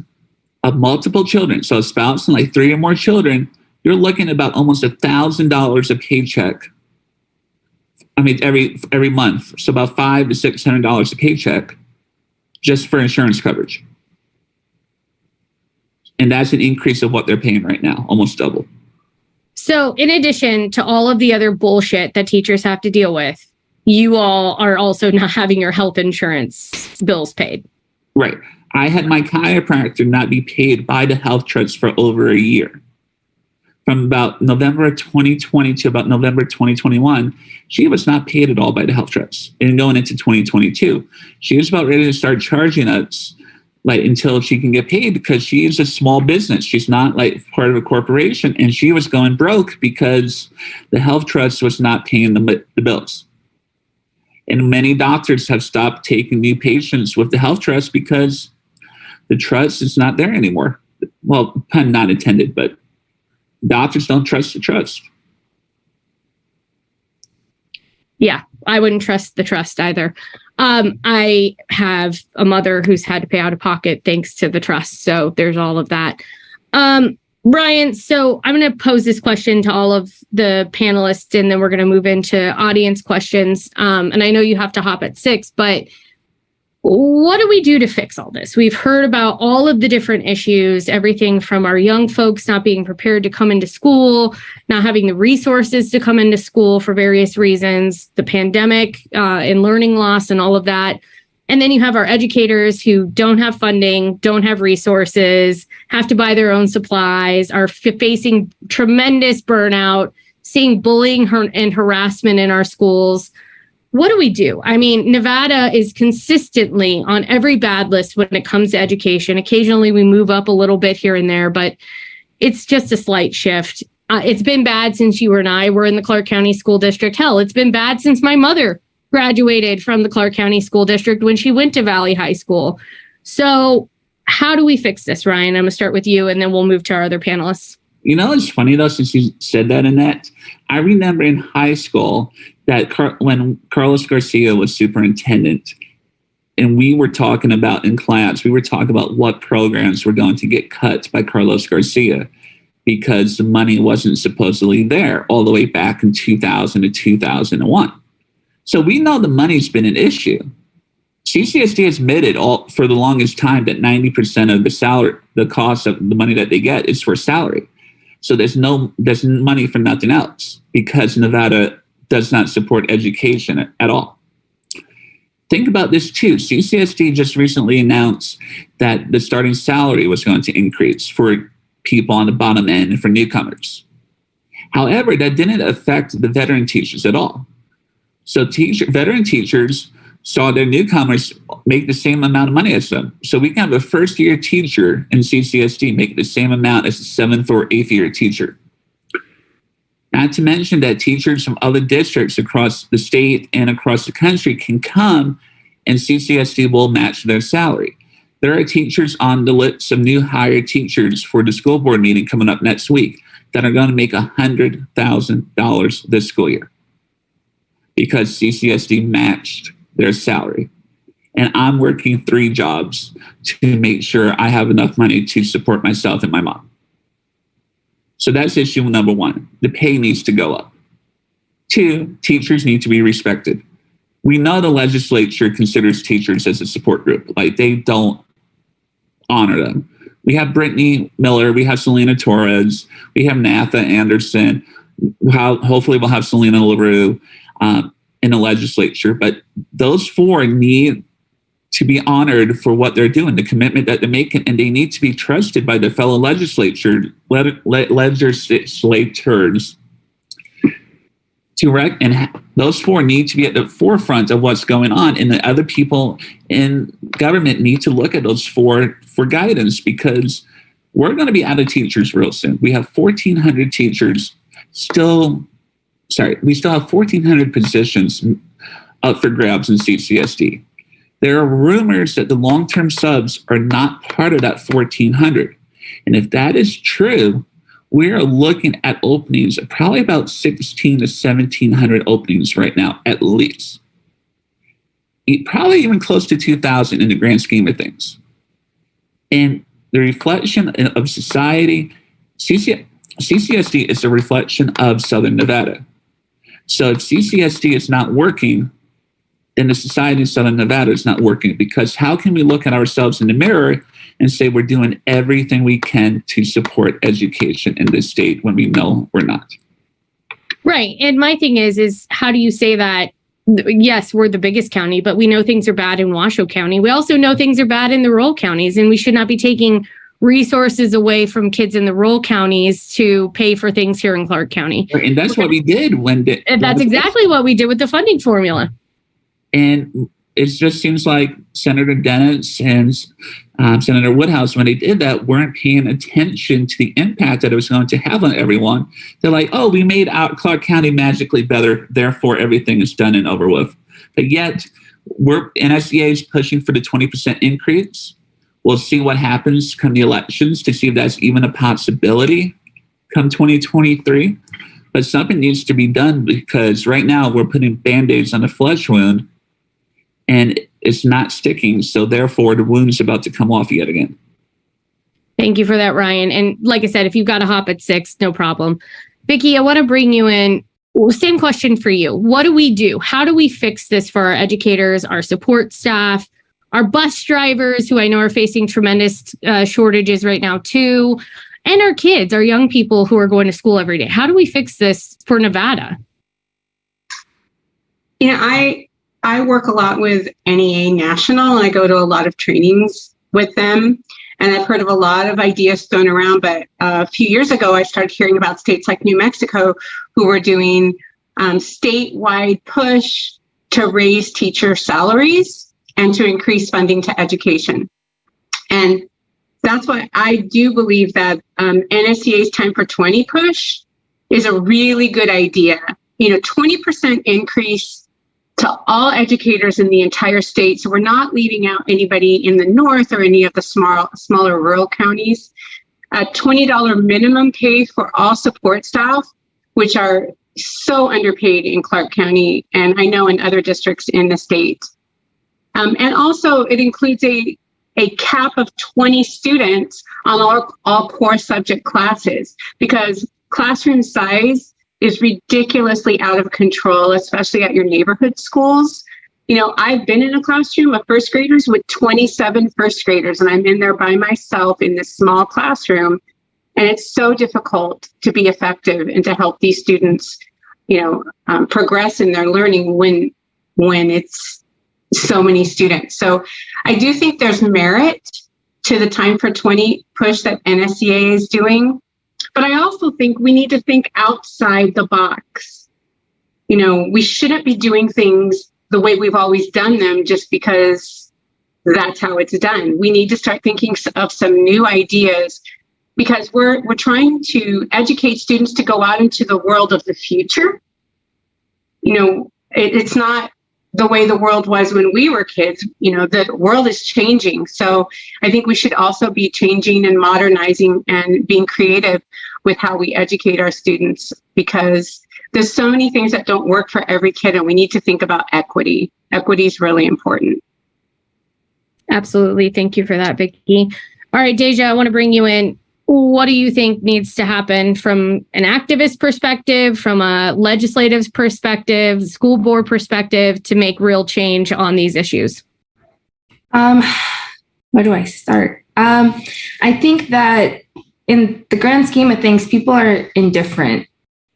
of multiple children, so a spouse and like 3 or more children, you're looking at about almost $1,000 a paycheck. I mean, every month, so about $500 to $600 a paycheck, just for insurance coverage. And that's an increase of what they're paying right now, almost double. So in addition to all of the other bullshit that teachers have to deal with, you all are also not having your health insurance bills paid. Right. I had my chiropractor not be paid by the health trust for over a year. From about November 2020 to about November 2021, she was not paid at all by the health trust. And going into 2022, she was about ready to start charging us like until she can get paid, because she is a small business. She's not like part of a corporation, and she was going broke because the health trust was not paying the bills. And many doctors have stopped taking new patients with the health trust because the trust is not there anymore. Well, pun not intended, but doctors don't trust the trust. Yeah, I wouldn't trust the trust either. I have a mother who's had to pay out of pocket thanks to the trust. So there's all of that. Brian, so I'm going to pose this question to all of the panelists, and then we're going to move into audience questions. And I know you have to hop at 6, but what do we do to fix all this? We've heard about all of the different issues, everything from our young folks not being prepared to come into school, not having the resources to come into school for various reasons, the pandemic and learning loss and all of that. And then you have our educators who don't have funding, don't have resources, have to buy their own supplies, are facing tremendous burnout, seeing bullying and harassment in our schools. What do we do? I mean, Nevada is consistently on every bad list when it comes to education. Occasionally we move up a little bit here and there, but it's just a slight shift. It's been bad since you and I were in the Clark County School District. Hell, it's been bad since my mother graduated from the Clark County School District when she went to Valley High School. So how do we fix this, Ryan? I'm going to start with you, and then we'll move to our other panelists. You know, it's funny, though, since you said that, Annette. I remember in high school that when Carlos Garcia was superintendent, and we were talking about in class, we were talking about what programs were going to get cut by Carlos Garcia because the money wasn't supposedly there all the way back in 2000 to 2001. So we know the money's been an issue. CCSD has admitted for the longest time that 90% of the salary, the cost of the money that they get is for salary. So there's money for nothing else because Nevada does not support education at all. Think about this too. CCSD just recently announced that the starting salary was going to increase for people on the bottom end and for newcomers. However, that didn't affect the veteran teachers at all. So veteran teachers saw their newcomers make the same amount of money as them. So we can have a first-year teacher in CCSD make the same amount as a 7th or 8th-year teacher. Not to mention that teachers from other districts across the state and across the country can come and CCSD will match their salary. There are teachers on the list of new hired teachers for the school board meeting coming up next week that are going to make $100,000 this school year because CCSD matched their salary. And I'm working 3 jobs to make sure I have enough money to support myself and my mom. So that's issue number 1. The pay needs to go up. 2, teachers need to be respected. We know the legislature considers teachers as a support group. Like, they don't honor them. We have Brittany Miller, we have Selena Torres, we have Natha Anderson. Hopefully we'll have Selena LaRue in the legislature. But those 4 need to be honored for what they're doing, the commitment that they're making, and they need to be trusted by their fellow legislators and those 4 need to be at the forefront of what's going on, and the other people in government need to look at those 4 for guidance, because we're going to be out of teachers real soon. We have 1,400 teachers still. Sorry, we still have 1,400 positions up for grabs in CCSD. There are rumors that the long-term subs are not part of that 1,400. And if that is true, we are looking at openings of probably about 1,600 to 1,700 openings right now, at least. Probably even close to 2,000 in the grand scheme of things. And the reflection of society, CCSD is a reflection of Southern Nevada. So if CCSD is not working, then the society in Southern Nevada is not working, because how can we look at ourselves in the mirror and say we're doing everything we can to support education in this state when we know we're not? Right. And my thing is how do you say that? Yes, we're the biggest county, but we know things are bad in Washoe County. We also know things are bad in the rural counties, and we should not be taking resources away from kids in the rural counties to pay for things here in Clark County. And that's what we did that's exactly what we did with the funding formula. And it just seems like Senator Dennis and Senator Woodhouse, when they did that, weren't paying attention to the impact that it was going to have on everyone. They're like, oh, we made out Clark County magically better, therefore everything is done and over with. But yet, NSEA is pushing for the 20% increase. We'll see what happens come the elections to see if that's even a possibility come 2023. But something needs to be done, because right now we're putting Band-Aids on the flesh wound and it's not sticking. So therefore the wound is about to come off yet again. Thank you for that, Ryan. And like I said, if you've got to hop at 6, no problem. Vicki, I want to bring you in. Same question for you. What do we do? How do we fix this for our educators, our support staff, our bus drivers, who I know are facing tremendous shortages right now too, and our kids, our young people who are going to school every day? How do we fix this for Nevada? You know, I work a lot with NEA National, and I go to a lot of trainings with them. And I've heard of a lot of ideas thrown around. But a few years ago, I started hearing about states like New Mexico who were doing statewide push to raise teacher salaries and to increase funding to education. And that's why I do believe that NSEA's Time for 20 push is a really good idea. 20% increase to all educators in the entire state. So we're not leaving out anybody in the north or any of the smaller rural counties. A $20 minimum pay for all support staff, which are so underpaid in Clark County, and I know in other districts in the state. And also it includes a cap of 20 students on all core subject classes, because classroom size is ridiculously out of control, especially at your neighborhood schools. I've been in a classroom of first graders with 27 first graders, and I'm in there by myself in this small classroom. And it's so difficult to be effective and to help these students, progress in their learning when it's so many students. So I do think there's merit to the Time for 20 push that NSEA is doing. But I also think we need to think outside the box. We shouldn't be doing things the way we've always done them just because that's how it's done. We need to start thinking of some new ideas, because we're trying to educate students to go out into the world of the future. It's not the way the world was when we were kids. The world is changing. So I think we should also be changing and modernizing and being creative with how we educate our students, because there's so many things that don't work for every kid, and we need to think about equity. Equity is really important. Absolutely. Thank you for that, Vicki. All right, Deja, I want to bring you in. What do you think needs to happen from an activist perspective, from a legislative perspective, school board perspective, to make real change on these issues? Where do I start? I think that in the grand scheme of things, people are indifferent.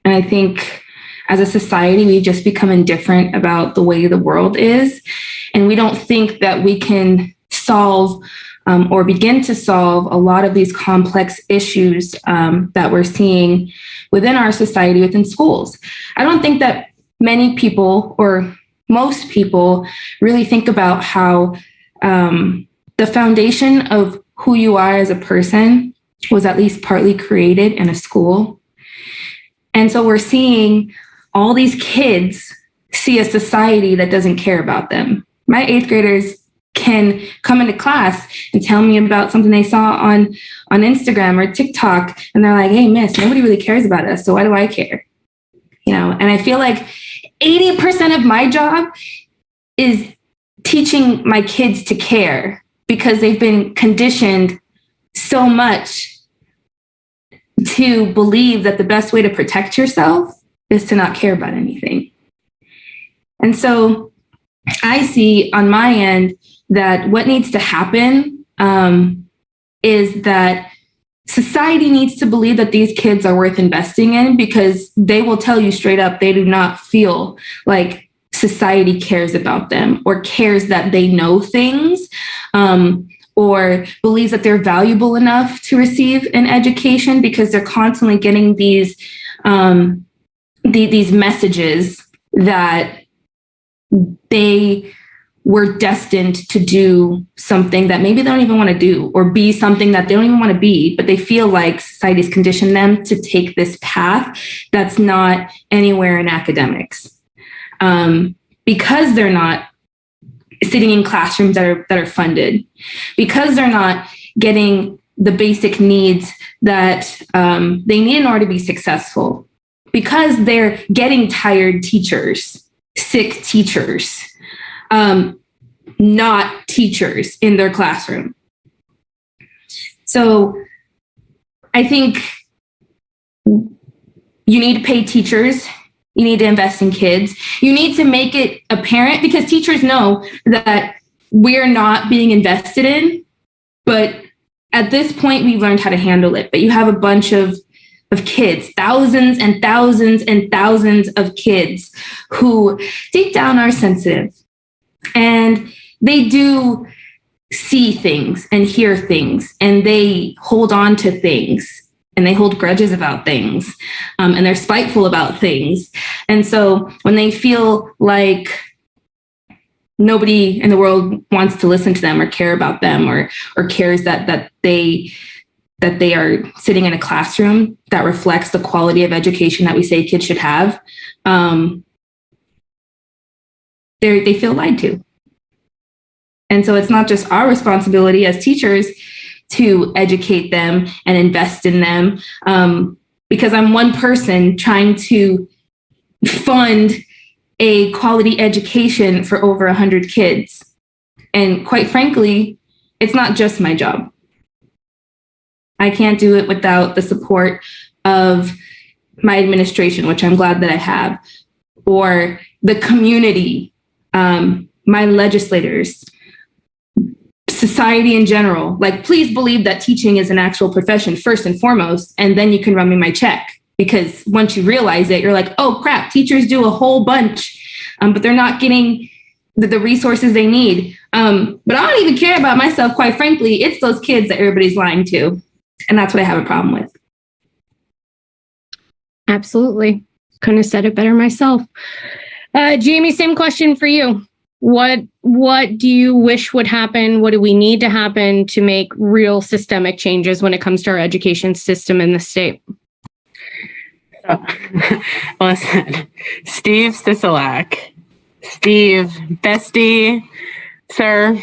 And I think as a society, we just become indifferent about the way the world is. And we don't think that we can solve or begin to solve a lot of these complex issues that we're seeing within our society, within schools. I don't think that many people, or most people, really think about how the foundation of who you are as a person was at least partly created in a school. And so we're seeing all these kids see a society that doesn't care about them. My 8th graders can come into class and tell me about something they saw on Instagram or TikTok. And they're like, hey, miss, nobody really cares about us. So why do I care? You know, and I feel like 80% of my job is teaching my kids to care because they've been conditioned so much to believe that the best way to protect yourself is to not care about anything. And so I see on my end that what needs to happen is that society needs to believe that these kids are worth investing in, because they will tell you straight up they do not feel like society cares about them or cares that they know things, or believes that they're valuable enough to receive an education, because they're constantly getting these messages that they were destined to do something that maybe they don't even want to do, or be something that they don't even want to be, but they feel like society's conditioned them to take this path that's not anywhere in academics, because they're not sitting in classrooms that are funded, because they're not getting the basic needs that they need in order to be successful, because they're getting tired teachers, sick teachers, not teachers in their classroom. So I think you need to pay teachers. You need to invest in kids. You need to make it apparent, because teachers know that we're not being invested in, but at this point we've learned how to handle it. But you have a bunch of kids, thousands and thousands and thousands of kids who deep down are sensitive, and they do see things and hear things, and they hold on to things, and they hold grudges about things, and they're spiteful about things. And so when they feel like nobody in the world wants to listen to them or care about them, or cares that they are sitting in a classroom that reflects the quality of education that we say kids should have, they feel lied to. And so it's not just our responsibility as teachers to educate them and invest in them, because I'm one person trying to fund a quality education for over 100 kids. And quite frankly, it's not just my job. I can't do it without the support of my administration, which I'm glad that I have, or the community, my legislators, society in general. Like, please believe that teaching is an actual profession first and foremost, and then you can run me my check. Because once you realize it, you're like, oh crap, teachers do a whole bunch, but they're not getting the resources they need. But I don't even care about myself, quite frankly. It's those kids that everybody's lying to. And that's what I have a problem with. Absolutely. Couldn't have said it better myself. Jamie, same question for you. What do you wish would happen? What do we need to happen to make real systemic changes when it comes to our education system in the state? So, listen, Steve Sisolak, Steve, bestie, sir,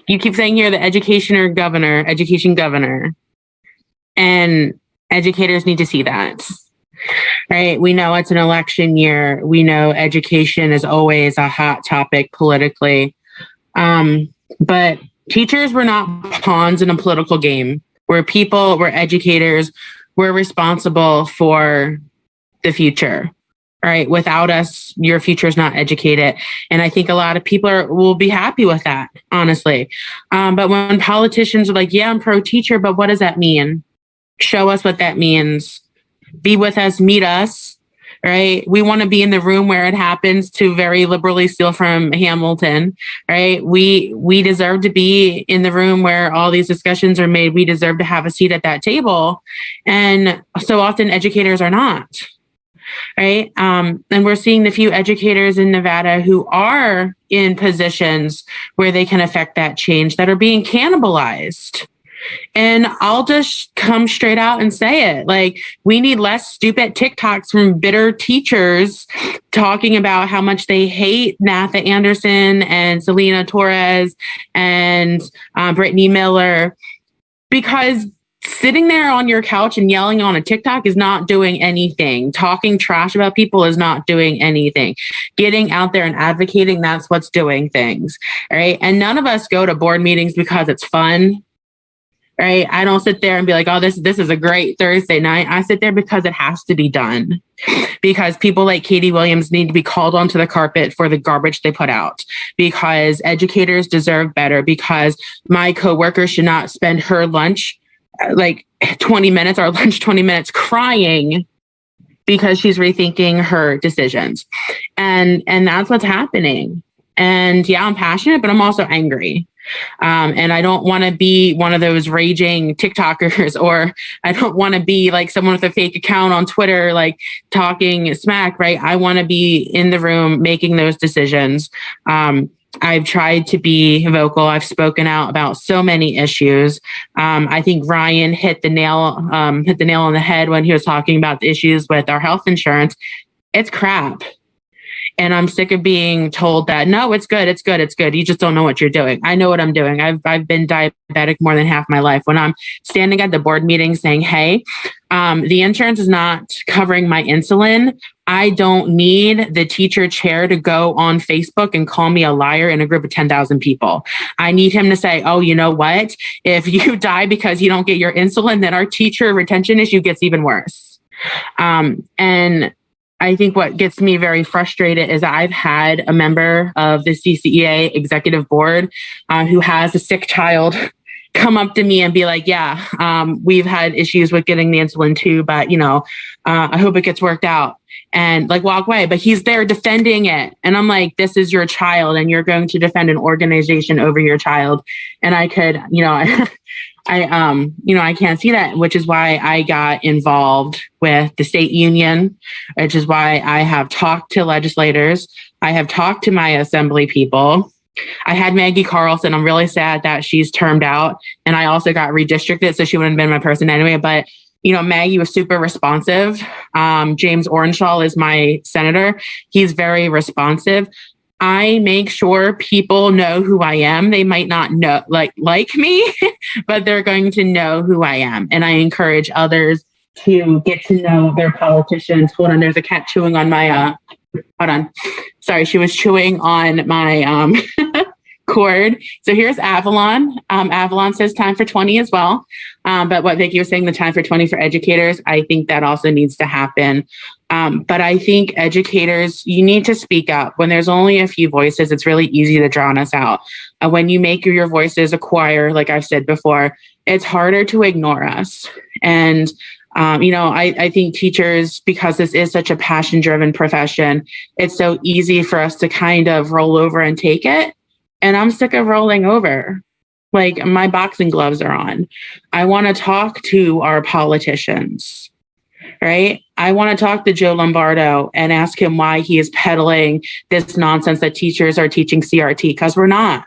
you keep saying you're the education governor, and educators need to see that. Right? We know it's an election year. We know education is always a hot topic politically. But teachers were not pawns in a political game. We're educators. We're responsible for the future. Right? Without us, your future is not educated. And I think a lot of people will be happy with that, honestly. But when politicians are like, yeah, I'm pro-teacher, but what does that mean? Show us what that means. Be with us, meet us, right? We want to be in the room where it happens, to very liberally steal from Hamilton, right? We deserve to be in the room where all these discussions are made. We deserve to have a seat at that table. And so often educators are not, right? And we're seeing the few educators in Nevada who are in positions where they can affect that change that are being cannibalized, And I'll just come straight out and say it. Like, we need less stupid TikToks from bitter teachers talking about how much they hate Natha Anderson and Selena Torres and Brittany Miller, because sitting there on your couch and yelling on a TikTok is not doing anything. Talking trash about people is not doing anything. Getting out there and advocating, that's what's doing things. All right. And none of us go to board meetings because it's fun. Right. I don't sit there and be like, oh, this is a great Thursday night. I sit there because it has to be done, because people like Katie Williams need to be called onto the carpet for the garbage they put out, because educators deserve better, because my coworker should not spend her lunch like 20 minutes or lunch 20 minutes crying because she's rethinking her decisions. And that's what's happening. And yeah, I'm passionate, but I'm also angry. And I don't want to be one of those raging TikTokers, or I don't want to be like someone with a fake account on Twitter, like talking smack, right? I want to be in the room making those decisions. I've tried to be vocal. I've spoken out about so many issues. I think Ryan hit the nail on the head when he was talking about the issues with our health insurance. It's crap. And I'm sick of being told that, no, it's good. It's good. It's good. You just don't know what you're doing. I know what I'm doing. I've been diabetic more than half my life. When I'm standing at the board meeting saying, hey, the insurance is not covering my insulin, I don't need the teacher chair to go on Facebook and call me a liar in a group of 10,000 people. I need him to say, oh, you know what? If you die because you don't get your insulin, then our teacher retention issue gets even worse. And I think what gets me very frustrated is I've had a member of the CCEA executive board who has a sick child come up to me and be like, yeah, we've had issues with getting the insulin too, but I hope it gets worked out, and like walk away. But he's there defending it. And I'm like, this is your child and you're going to defend an organization over your child. And I could, I can't see that, which is why I got involved with the state union, which is why I have talked to legislators. I have talked to my assembly people. I had Maggie Carlson. I'm really sad that she's termed out, and I also got redistricted, so she wouldn't have been my person anyway. But Maggie was super responsive. James Orenshaw is my senator. He's very responsive. I make sure people know who I am. They might not know like me, but they're going to know who I am. And I encourage others to get to know their politicians. Hold on, there's a cat chewing on my, hold on. Sorry, she was chewing on my cord. So here's Avalon. Avalon says time for 20 as well. But what Vicki was saying, the time for 20 for educators, I think that also needs to happen. But I think educators, you need to speak up. When there's only a few voices, it's really easy to drown us out. When you make your voices a choir, like I've said before, it's harder to ignore us. And I think teachers, because this is such a passion-driven profession, it's so easy for us to kind of roll over and take it. And I'm sick of rolling over. Like, my boxing gloves are on. I want to talk to our politicians, right? I want to talk to Joe Lombardo and ask him why he is peddling this nonsense that teachers are teaching CRT, because we're not.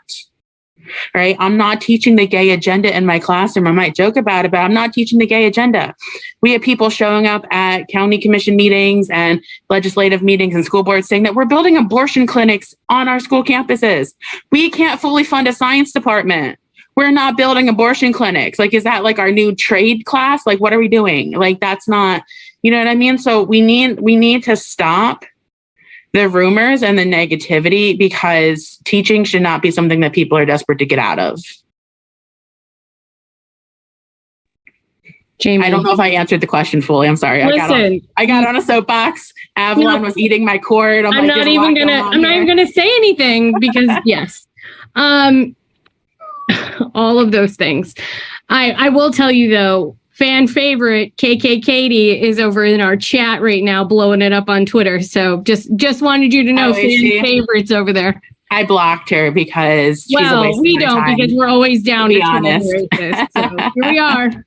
Right? I'm not teaching the gay agenda in my classroom. I might joke about it, but I'm not teaching the gay agenda. We have people showing up at county commission meetings and legislative meetings and school boards saying that we're building abortion clinics on our school campuses. We can't fully fund a science department. We're not building abortion clinics. Like, is that like our new trade class? Like, what are we doing? Like, that's not, you know what I mean? So we need to stop the rumors and the negativity, because teaching should not be something that people are desperate to get out of. Jamie, I don't know if I answered the question fully. I'm sorry. Listen, I got on a soapbox. Avalon was eating my cord. I'm not even gonna say anything because yes. All of those things. I will tell you though, fan favorite KK Katie is over in our chat right now, blowing it up on Twitter. So just wanted you to know, fan favorites over there. I blocked her because she's a waste of my time, because we're always down to be honest. Racist, so here we are.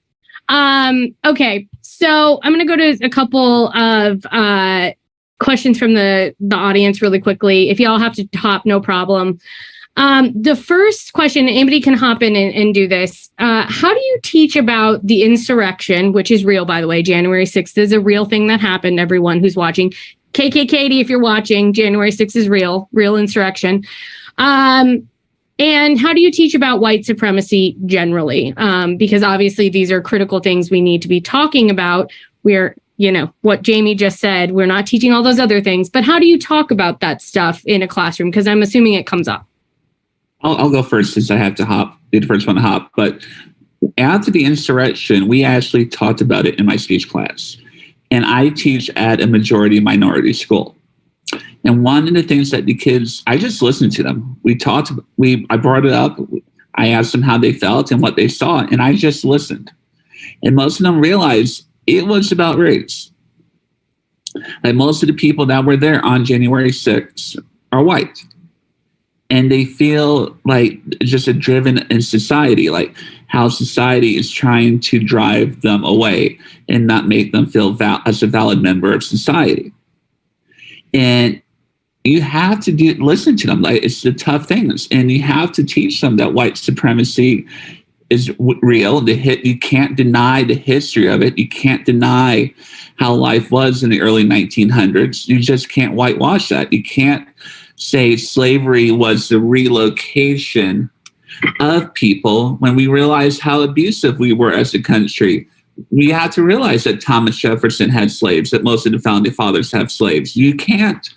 Okay, so I'm gonna go to a couple of questions from the audience really quickly. If y'all have to hop, no problem. The first question, anybody can hop in and do this. How do you teach about the insurrection, which is real, by the way? January 6th is a real thing that happened, everyone who's watching. KKKD, if you're watching, January 6th is real insurrection. And how do you teach about white supremacy generally? Because obviously these are critical things we need to be talking about. We're, what Jamie just said, we're not teaching all those other things, but how do you talk about that stuff in a classroom? Because I'm assuming it comes up. I'll go first since I have to be the first one to hop. But after the insurrection, we actually talked about it in my speech class. And I teach at a majority minority school. And one of the things that the kids, I just listened to them. I brought it up. I asked them how they felt and what they saw, and I just listened. And most of them realized it was about race. Like most of the people that were there on January 6th are white. And they feel like just a driven in society, like how society is trying to drive them away and not make them feel as a valid member of society. And you have to listen to them. Like it's the tough things, and you have to teach them that white supremacy is real. You can't deny the history of it. You can't deny how life was in the early 1900s. You just can't whitewash that. You can't say slavery was the relocation of people when we realized how abusive we were as a country. We have to realize that Thomas Jefferson had slaves, that most of the founding fathers have slaves. You can't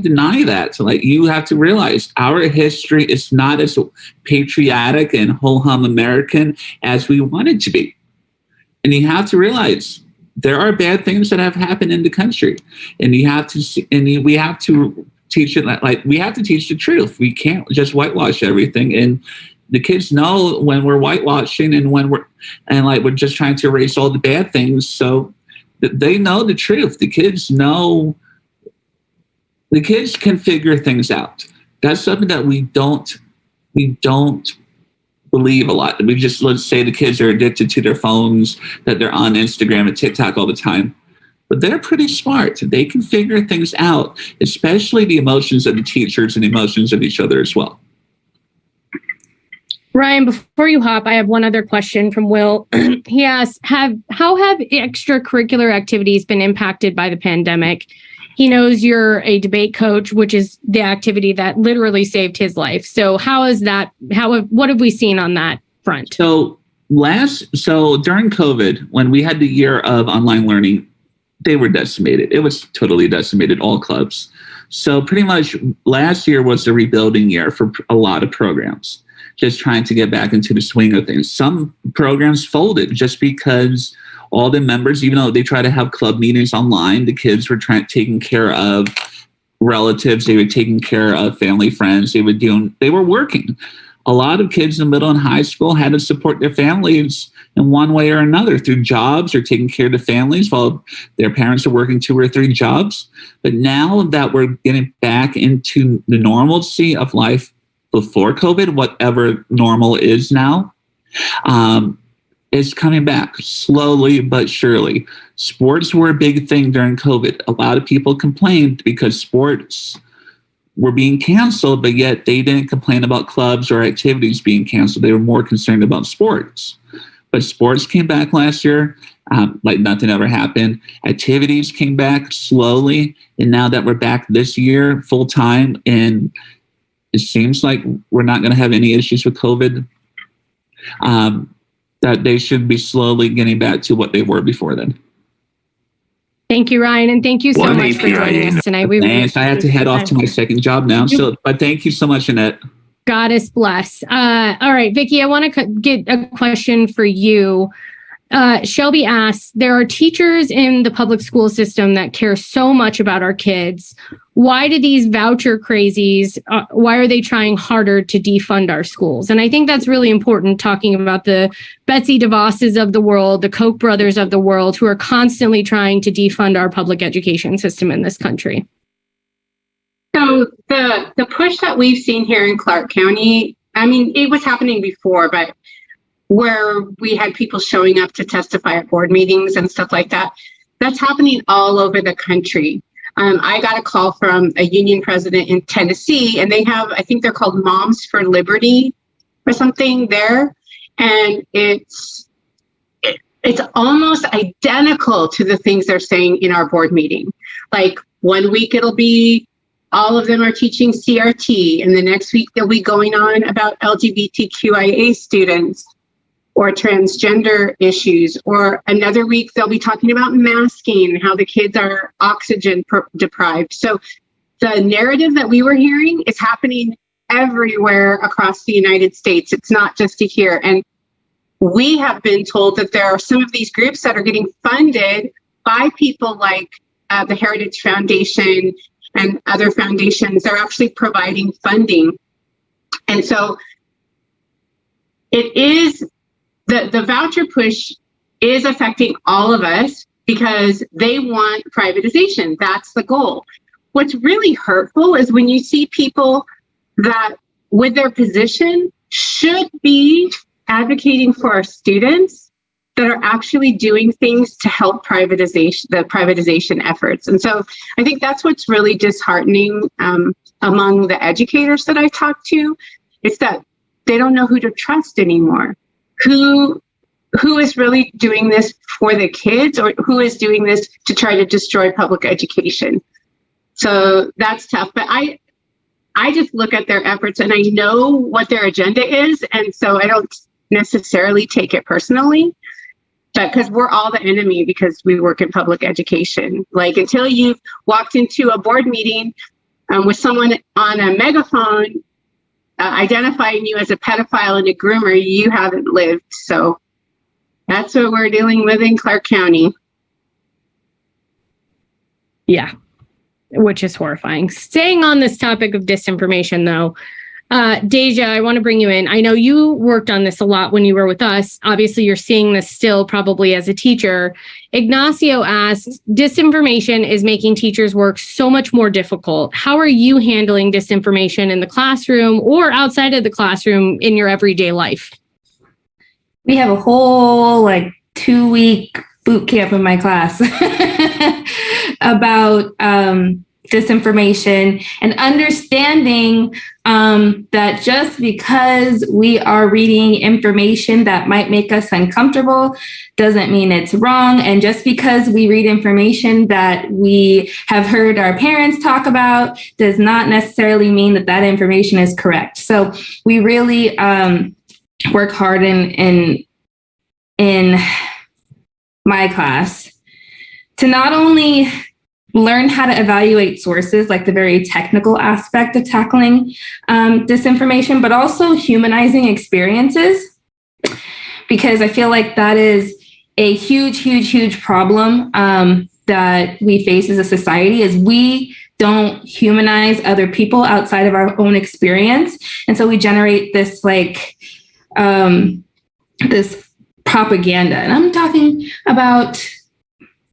deny that. So you have to realize our history is not as patriotic and ho-hum American as we want it to be. And you have to realize there are bad things that have happened in the country. And we have to teach it we have to teach the truth. We can't just whitewash everything. And the kids know when we're whitewashing and when we're just trying to erase all the bad things. So they know the truth. The kids know. The kids can figure things out. That's something that we don't believe a lot. Let's say the kids are addicted to their phones, that they're on Instagram and TikTok all the time. But they're pretty smart. They can figure things out, especially the emotions of the teachers and the emotions of each other as well. Ryan, before you hop, I have one other question from Will. He asks, how have extracurricular activities been impacted by the pandemic? He knows you're a debate coach, which is the activity that literally saved his life. So what have we seen on that front? So during COVID, when we had the year of online learning, they were decimated. It was totally decimated, all clubs. So pretty much last year was the rebuilding year for a lot of programs, just trying to get back into the swing of things. Some programs folded just because all the members, even though they try to have club meetings online, the kids were taking care of relatives. They were taking care of family friends. They were working. A lot of kids in middle and high school had to support their families in one way or another through jobs or taking care of the families while their parents are working 2 or 3 jobs. But now that we're getting back into the normalcy of life before COVID, whatever normal is now, is coming back slowly but surely. Sports were a big thing during COVID. A lot of people complained because sports were being canceled, but yet they didn't complain about clubs or activities being canceled. They were more concerned about sports. But sports came back last year like nothing ever happened. Activities came back slowly. And now that we're back this year full time, and it seems like we're not going to have any issues with COVID, that they should be slowly getting back to what they were before then. Thank you, Ryan, and thank you so much for joining us tonight. Thanks. I have to head off to my second job now. But thank you so much, Annette. Goddess bless. All right, Vicki, I want to get a question for you. Shelby asks, there are teachers in the public school system that care so much about our kids. Why do these voucher crazies, why are they trying harder to defund our schools? And I think that's really important, talking about the Betsy DeVosses of the world, the Koch brothers of the world, who are constantly trying to defund our public education system in this country. So the push that we've seen here in Clark County, I mean, it was happening before, but where we had people showing up to testify at board meetings and stuff like that, that's happening all over the country. I got a call from a union president in Tennessee, and they have, I think they're called Moms for Liberty or something there. And it's almost identical to the things they're saying in our board meeting. Like 1 week it'll be all of them are teaching CRT, and the next week they'll be going on about LGBTQIA students or transgender issues, or another week they'll be talking about masking and how the kids are oxygen deprived. So the narrative that we were hearing is happening everywhere across the United States. It's not just here. And we have been told that there are some of these groups that are getting funded by people like the Heritage Foundation and other foundations. They're actually providing funding. And so it is, the voucher push is affecting all of us because they want privatization. That's the goal. What's really hurtful is when you see people that with their position should be advocating for our students that are actually doing things to help the privatization efforts. And so I think that's what's really disheartening among the educators that I talk to. It's that they don't know who to trust anymore. Who is really doing this for the kids, or who is doing this to try to destroy public education? So that's tough. But I just look at their efforts and I know what their agenda is. And so I don't necessarily take it personally, but because we're all the enemy because we work in public education. Like until you've walked into a board meeting with someone on a megaphone identifying you as a pedophile and a groomer, you haven't lived. So that's what we're dealing with in Clark County. Yeah, which is horrifying. Staying on this topic of disinformation, though, Deja, I want to bring you in. I know you worked on this a lot when you were with us. Obviously, you're seeing this still probably as a teacher. Ignacio asks, disinformation is making teachers' work so much more difficult. How are you handling disinformation in the classroom or outside of the classroom in your everyday life? We have a whole 2-week boot camp in my class about disinformation and understanding that just because we are reading information that might make us uncomfortable doesn't mean it's wrong. And just because we read information that we have heard our parents talk about does not necessarily mean that that information is correct. So we really work hard in my class to not only learn how to evaluate sources, like the very technical aspect of tackling disinformation, but also humanizing experiences, because I feel like that is a huge problem that we face as a society, is we don't humanize other people outside of our own experience. And so we generate this this propaganda. And I'm talking about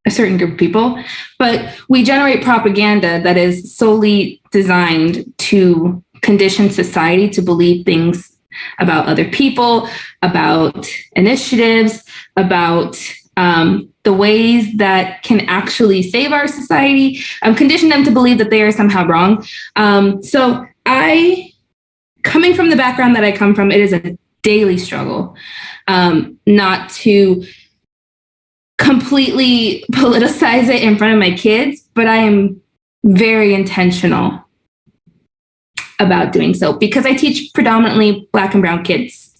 a certain group of people, but we generate propaganda that is solely designed to condition society to believe things about other people, about initiatives, about the ways that can actually save our society, condition them to believe that they are somehow wrong. So coming from the background that I come from, it is a daily struggle not to completely politicize it in front of my kids, but I am very intentional about doing so because I teach predominantly Black and brown kids.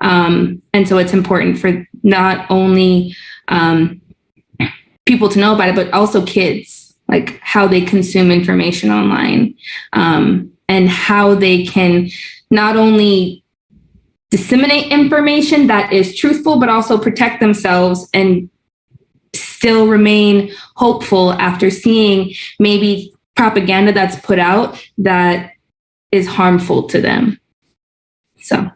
And so it's important for not only people to know about it, but also kids, like how they consume information online and how they can not only disseminate information that is truthful, but also protect themselves and still remain hopeful after seeing maybe propaganda that's put out that is harmful to them. So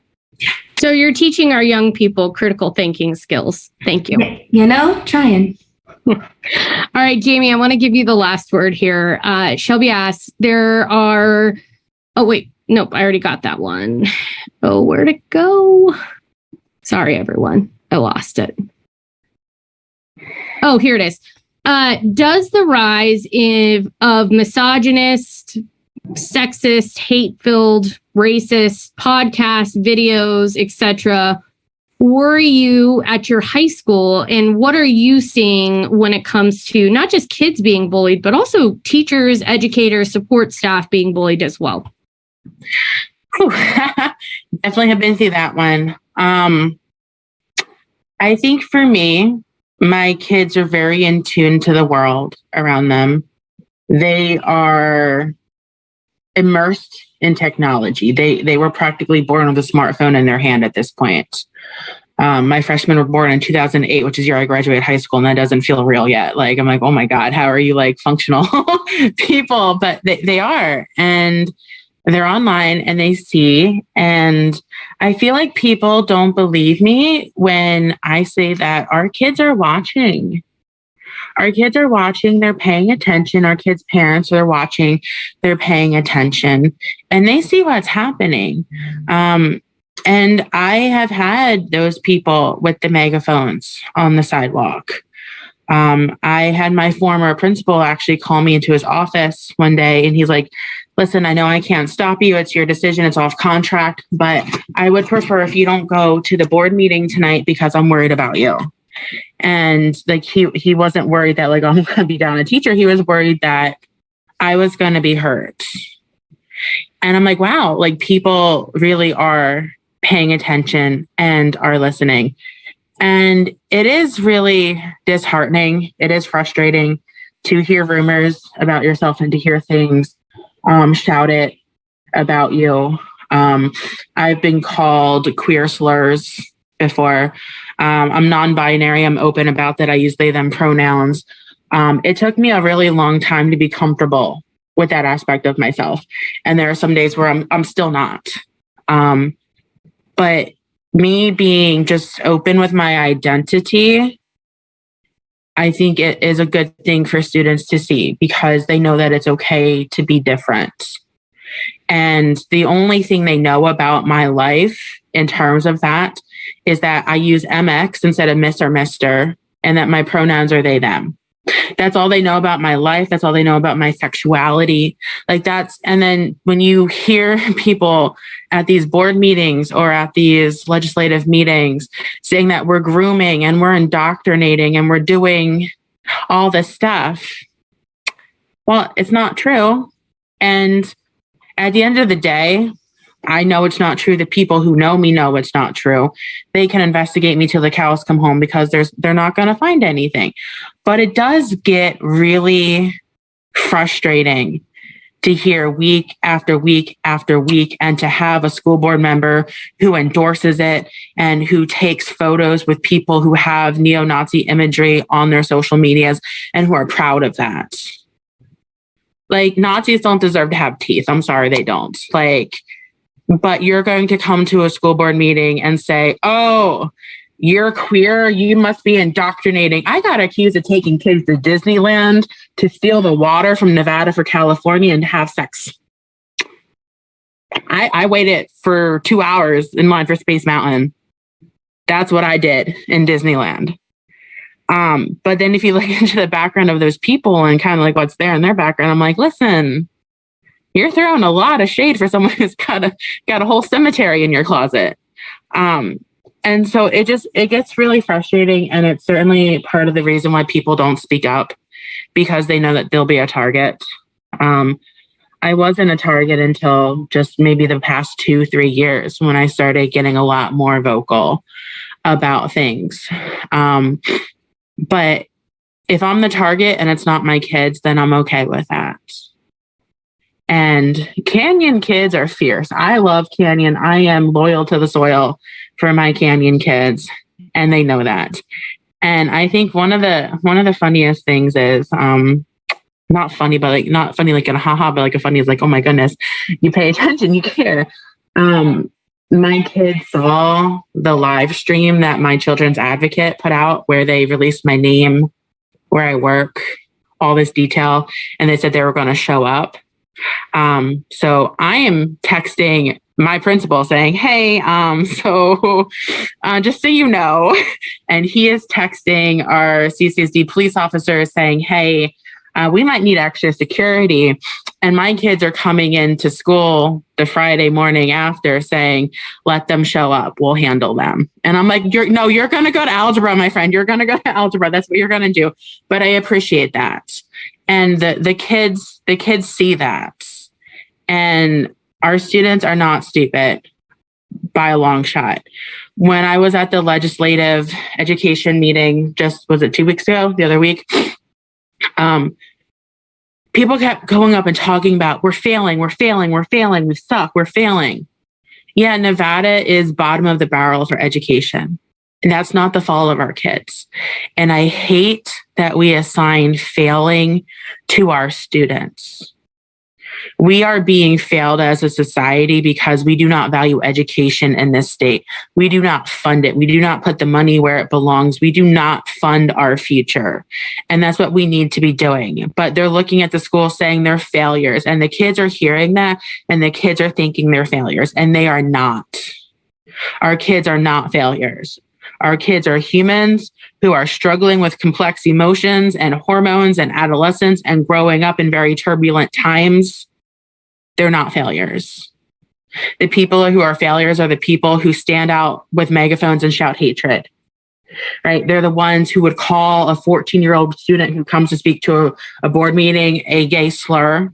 you're teaching our young people critical thinking skills. Thank you. Trying. All right, Jamie, I want to give you the last word here. Shelby asks, oh, wait, nope, I already got that one. Oh, where'd it go? Sorry, everyone. I lost it. Oh, here it is. Does the rise of misogynist, sexist, hate-filled, racist podcasts, videos, etc., worry you at your high school? And what are you seeing when it comes to not just kids being bullied, but also teachers, educators, support staff being bullied as well? Definitely have been through that one. I think for me, my kids are very in tune to the world around them. They are immersed in technology. They were practically born with a smartphone in their hand at this point. My freshmen were born in 2008, which is the year I graduated high school, and that doesn't feel real yet. Like, I'm like, oh my God, how are you like functional people? But they are, and they're online and they see. And I feel like people don't believe me when I say that our kids are watching. Our kids are watching, they're paying attention. Our kids' parents are watching, they're paying attention, and they see what's happening. And I have had those people with the megaphones on the sidewalk. I had my former principal actually call me into his office one day, and he's like, listen, I know I can't stop you. It's your decision. It's off contract, but I would prefer if you don't go to the board meeting tonight because I'm worried about you. And like, he wasn't worried that like, I'm going to be down a teacher. He was worried that I was going to be hurt. And I'm like, wow, like people really are paying attention and are listening. And it is really disheartening. It is frustrating to hear rumors about yourself and to hear things shouted about you. I've been called queer slurs before. I'm non-binary. I'm open about that. I use they, them pronouns. It took me a really long time to be comfortable with that aspect of myself. And there are some days where I'm still not. But me being just open with my identity, I think it is a good thing for students to see because they know that it's okay to be different. And the only thing they know about my life in terms of that is that I use MX instead of Miss or Mister, and that my pronouns are they, them. That's all they know about my life. That's all they know about my sexuality. And then when you hear people at these board meetings or at these legislative meetings saying that we're grooming and we're indoctrinating and we're doing all this stuff, well, it's not true. And at the end of the day, I know it's not true. The people who know me know it's not true. They can investigate me till the cows come home because they're not going to find anything. But it does get really frustrating to hear week after week after week, and to have a school board member who endorses it and who takes photos with people who have neo-Nazi imagery on their social medias and who are proud of that. Like, Nazis don't deserve to have teeth. I'm sorry, they don't. But you're going to come to a school board meeting and say, oh, you're queer, you must be indoctrinating. I got accused of taking kids to Disneyland to steal the water from Nevada for California and have sex. I waited for 2 hours in line for Space Mountain. That's what I did in Disneyland. But then if you look into the background of those people and kind of like what's there in their background, I'm like, listen, you're throwing a lot of shade for someone who's got a whole cemetery in your closet. And so it gets really frustrating. And it's certainly part of the reason why people don't speak up, because they know that they'll be a target. I wasn't a target until just maybe the past 2-3 years when I started getting a lot more vocal about things. But if I'm the target and it's not my kids, then I'm okay with that. And Canyon kids are fierce. I love Canyon. I am loyal to the soil for my Canyon kids, and they know that. And I think one of the funniest things is not funny, but like not funny like in a haha, but like a funny is like, oh my goodness, you pay attention, you care. My kids saw the live stream that my children's advocate put out where they released my name, where I work, all this detail, and they said they were going to show up. So I am texting my principal saying, hey, just so you know, and he is texting our CCSD police officer saying, hey, we might need extra security. And my kids are coming into school the Friday morning after saying, let them show up. We'll handle them. And I'm like, you're going to go to algebra, my friend. You're going to go to algebra. That's what you're going to do. But I appreciate that. And the kids see that. And our students are not stupid by a long shot. When I was at the legislative education meeting, was it 2 weeks ago, the other week? People kept going up and talking about, we're failing, we suck, we're failing. Yeah, Nevada is bottom of the barrel for education. And that's not the fault of our kids. And I hate that we assign failing to our students. We are being failed as a society because we do not value education in this state. We do not fund it. We do not put the money where it belongs. We do not fund our future. And that's what we need to be doing. But they're looking at the school saying they're failures, and the kids are hearing that, and the kids are thinking they're failures, and they are not. Our kids are not failures. Our kids are humans who are struggling with complex emotions and hormones and adolescence and growing up in very turbulent times. They're not failures. The people who are failures are the people who stand out with megaphones and shout hatred, right? They're the ones who would call a 14-year-old student who comes to speak to a board meeting a gay slur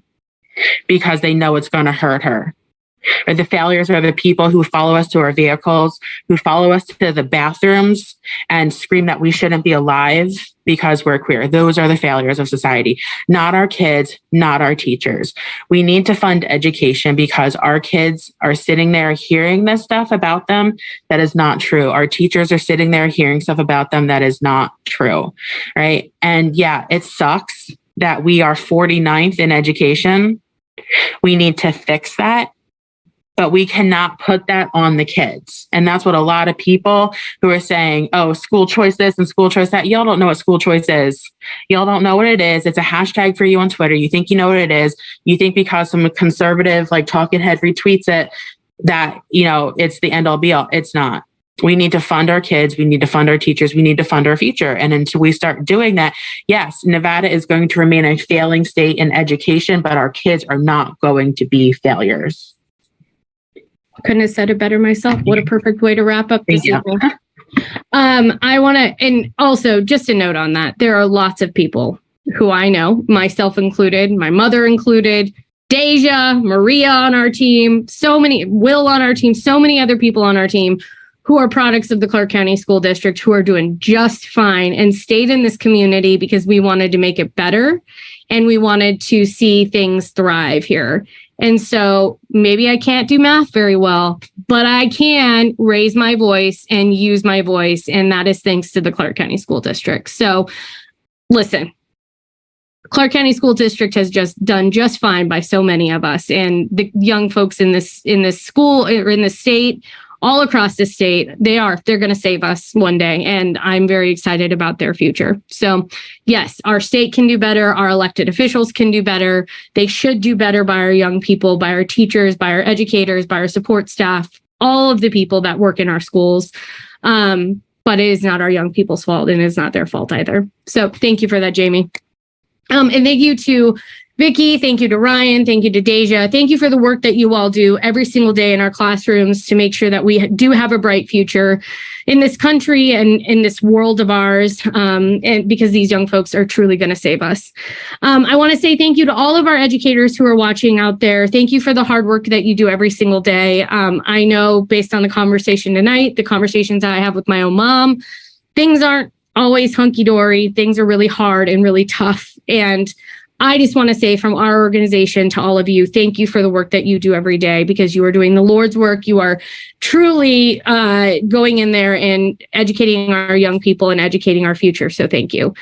because they know it's going to hurt her. Or the failures are the people who follow us to our vehicles, who follow us to the bathrooms and scream that we shouldn't be alive because we're queer. Those are the failures of society, not our kids, not our teachers. We need to fund education because our kids are sitting there hearing this stuff about them that is not true. Our teachers are sitting there hearing stuff about them that is not true, right? And yeah, it sucks that we are 49th in education. We need to fix that. But we cannot put that on the kids. And that's what a lot of people who are saying, oh, school choice this and school choice that. Y'all don't know what school choice is. Y'all don't know what it is. It's a hashtag for you on Twitter. You think you know what it is. You think because some conservative talking head retweets it that, it's the end all be all. It's not. We need to fund our kids. We need to fund our teachers. We need to fund our future. And until we start doing that, yes, Nevada is going to remain a failing state in education, but our kids are not going to be failures. Couldn't have said it better myself. What a perfect way to wrap up this evening. I want to, and also just a note on that, there are lots of people who I know, myself included, my mother included, Deja, Maria on our team, Will on our team, so many other people on our team who are products of the Clark County School District who are doing just fine and stayed in this community because we wanted to make it better and we wanted to see things thrive here. And so maybe I can't do math very well, but I can raise my voice and use my voice. And that is thanks to the Clark County School District. So listen, Clark County School District has just done just fine by so many of us. And the young folks in this school or in the state, all across the state, they're going to save us one day. And I'm very excited about their future. So yes, our state can do better. Our elected officials can do better. They should do better by our young people, by our teachers, by our educators, by our support staff, all of the people that work in our schools. But it is not our young people's fault and it's not their fault either. So thank you for that, Jamie. And thank you to Vicki, thank you to Ryan, thank you to Deja. Thank you for the work that you all do every single day in our classrooms to make sure that we do have a bright future in this country and in this world of ours, and because these young folks are truly going to save us. I want to say thank you to all of our educators who are watching out there. Thank you for the hard work that you do every single day. I know based on the conversation tonight, the conversations I have with my own mom, things aren't always hunky-dory. Things are really hard and really tough. And I just want to say from our organization to all of you, thank you for the work that you do every day because you are doing the Lord's work. You are truly going in there and educating our young people and educating our future. So thank you.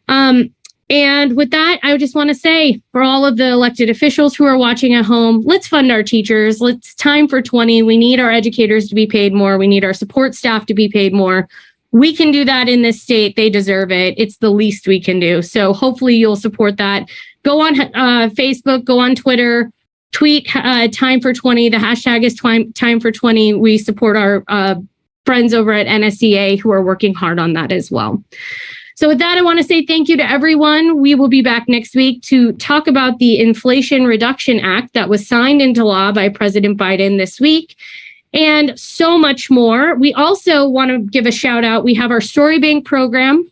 And with that, I just want to say for all of the elected officials who are watching at home, let's fund our teachers. It's time for 20. We need our educators to be paid more. We need our support staff to be paid more. We can do that in this state. They deserve it. It's the least we can do. So hopefully you'll support that. Go on Facebook, go on Twitter, tweet time for 20. The hashtag is time for 20. We support our friends over at NSEA who are working hard on that as well. So with that, I want to say thank you to everyone. We will be back next week to talk about the Inflation Reduction Act that was signed into law by President Biden this week, and so much more. We also want to give a shout out. We have our Story Bank program.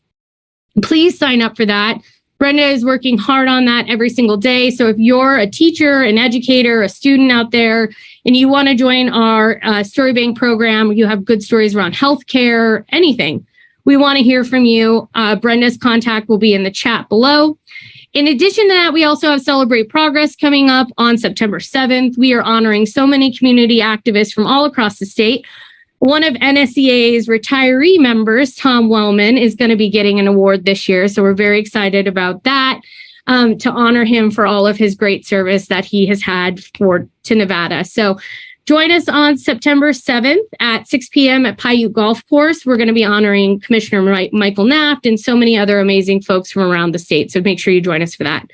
Please sign up for that. Brenda is working hard on that every single day. So if you're a teacher, an educator, a student out there, and you want to join our Story Bank program, you have good stories around healthcare, anything, we want to hear from you. Brenda's contact will be in the chat below. In addition to that, we also have Celebrate Progress coming up on September 7th. We are honoring so many community activists from all across the state. One of NSEA's retiree members, Tom Wellman, is going to be getting an award this year. So we're very excited about that, to honor him for all of his great service that he has had to Nevada. So join us on September 7th at 6 p.m. at Paiute Golf Course. We're going to be honoring Commissioner Michael Naft and so many other amazing folks from around the state. So make sure you join us for that.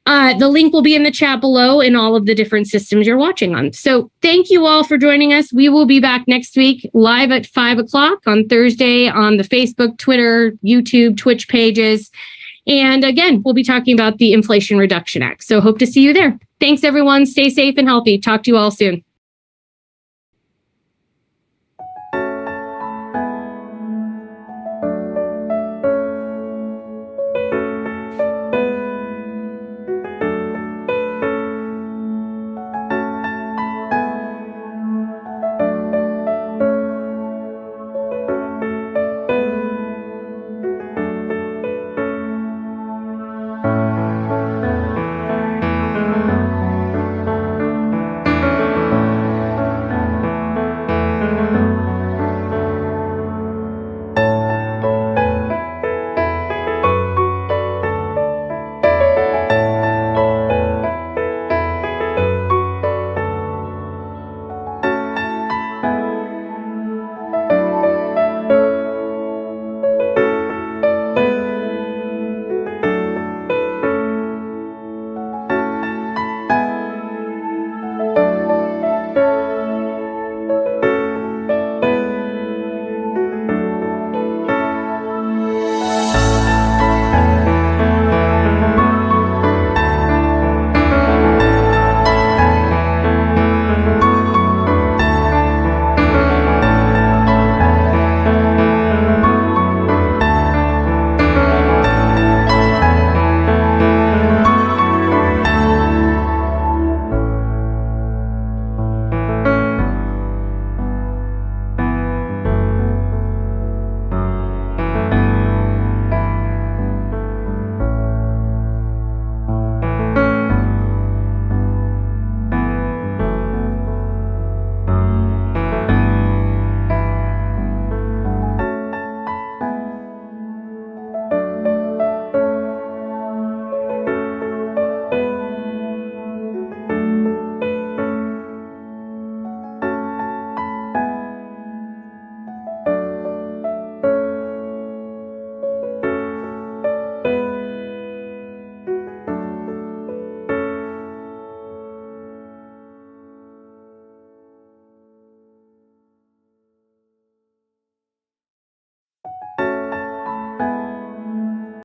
The link will be in the chat below in all of the different systems you're watching on. So thank you all for joining us. We will be back next week live at 5 o'clock on Thursday on the Facebook, Twitter, YouTube, Twitch pages. And again, we'll be talking about the Inflation Reduction Act. So hope to see you there. Thanks, everyone. Stay safe and healthy. Talk to you all soon.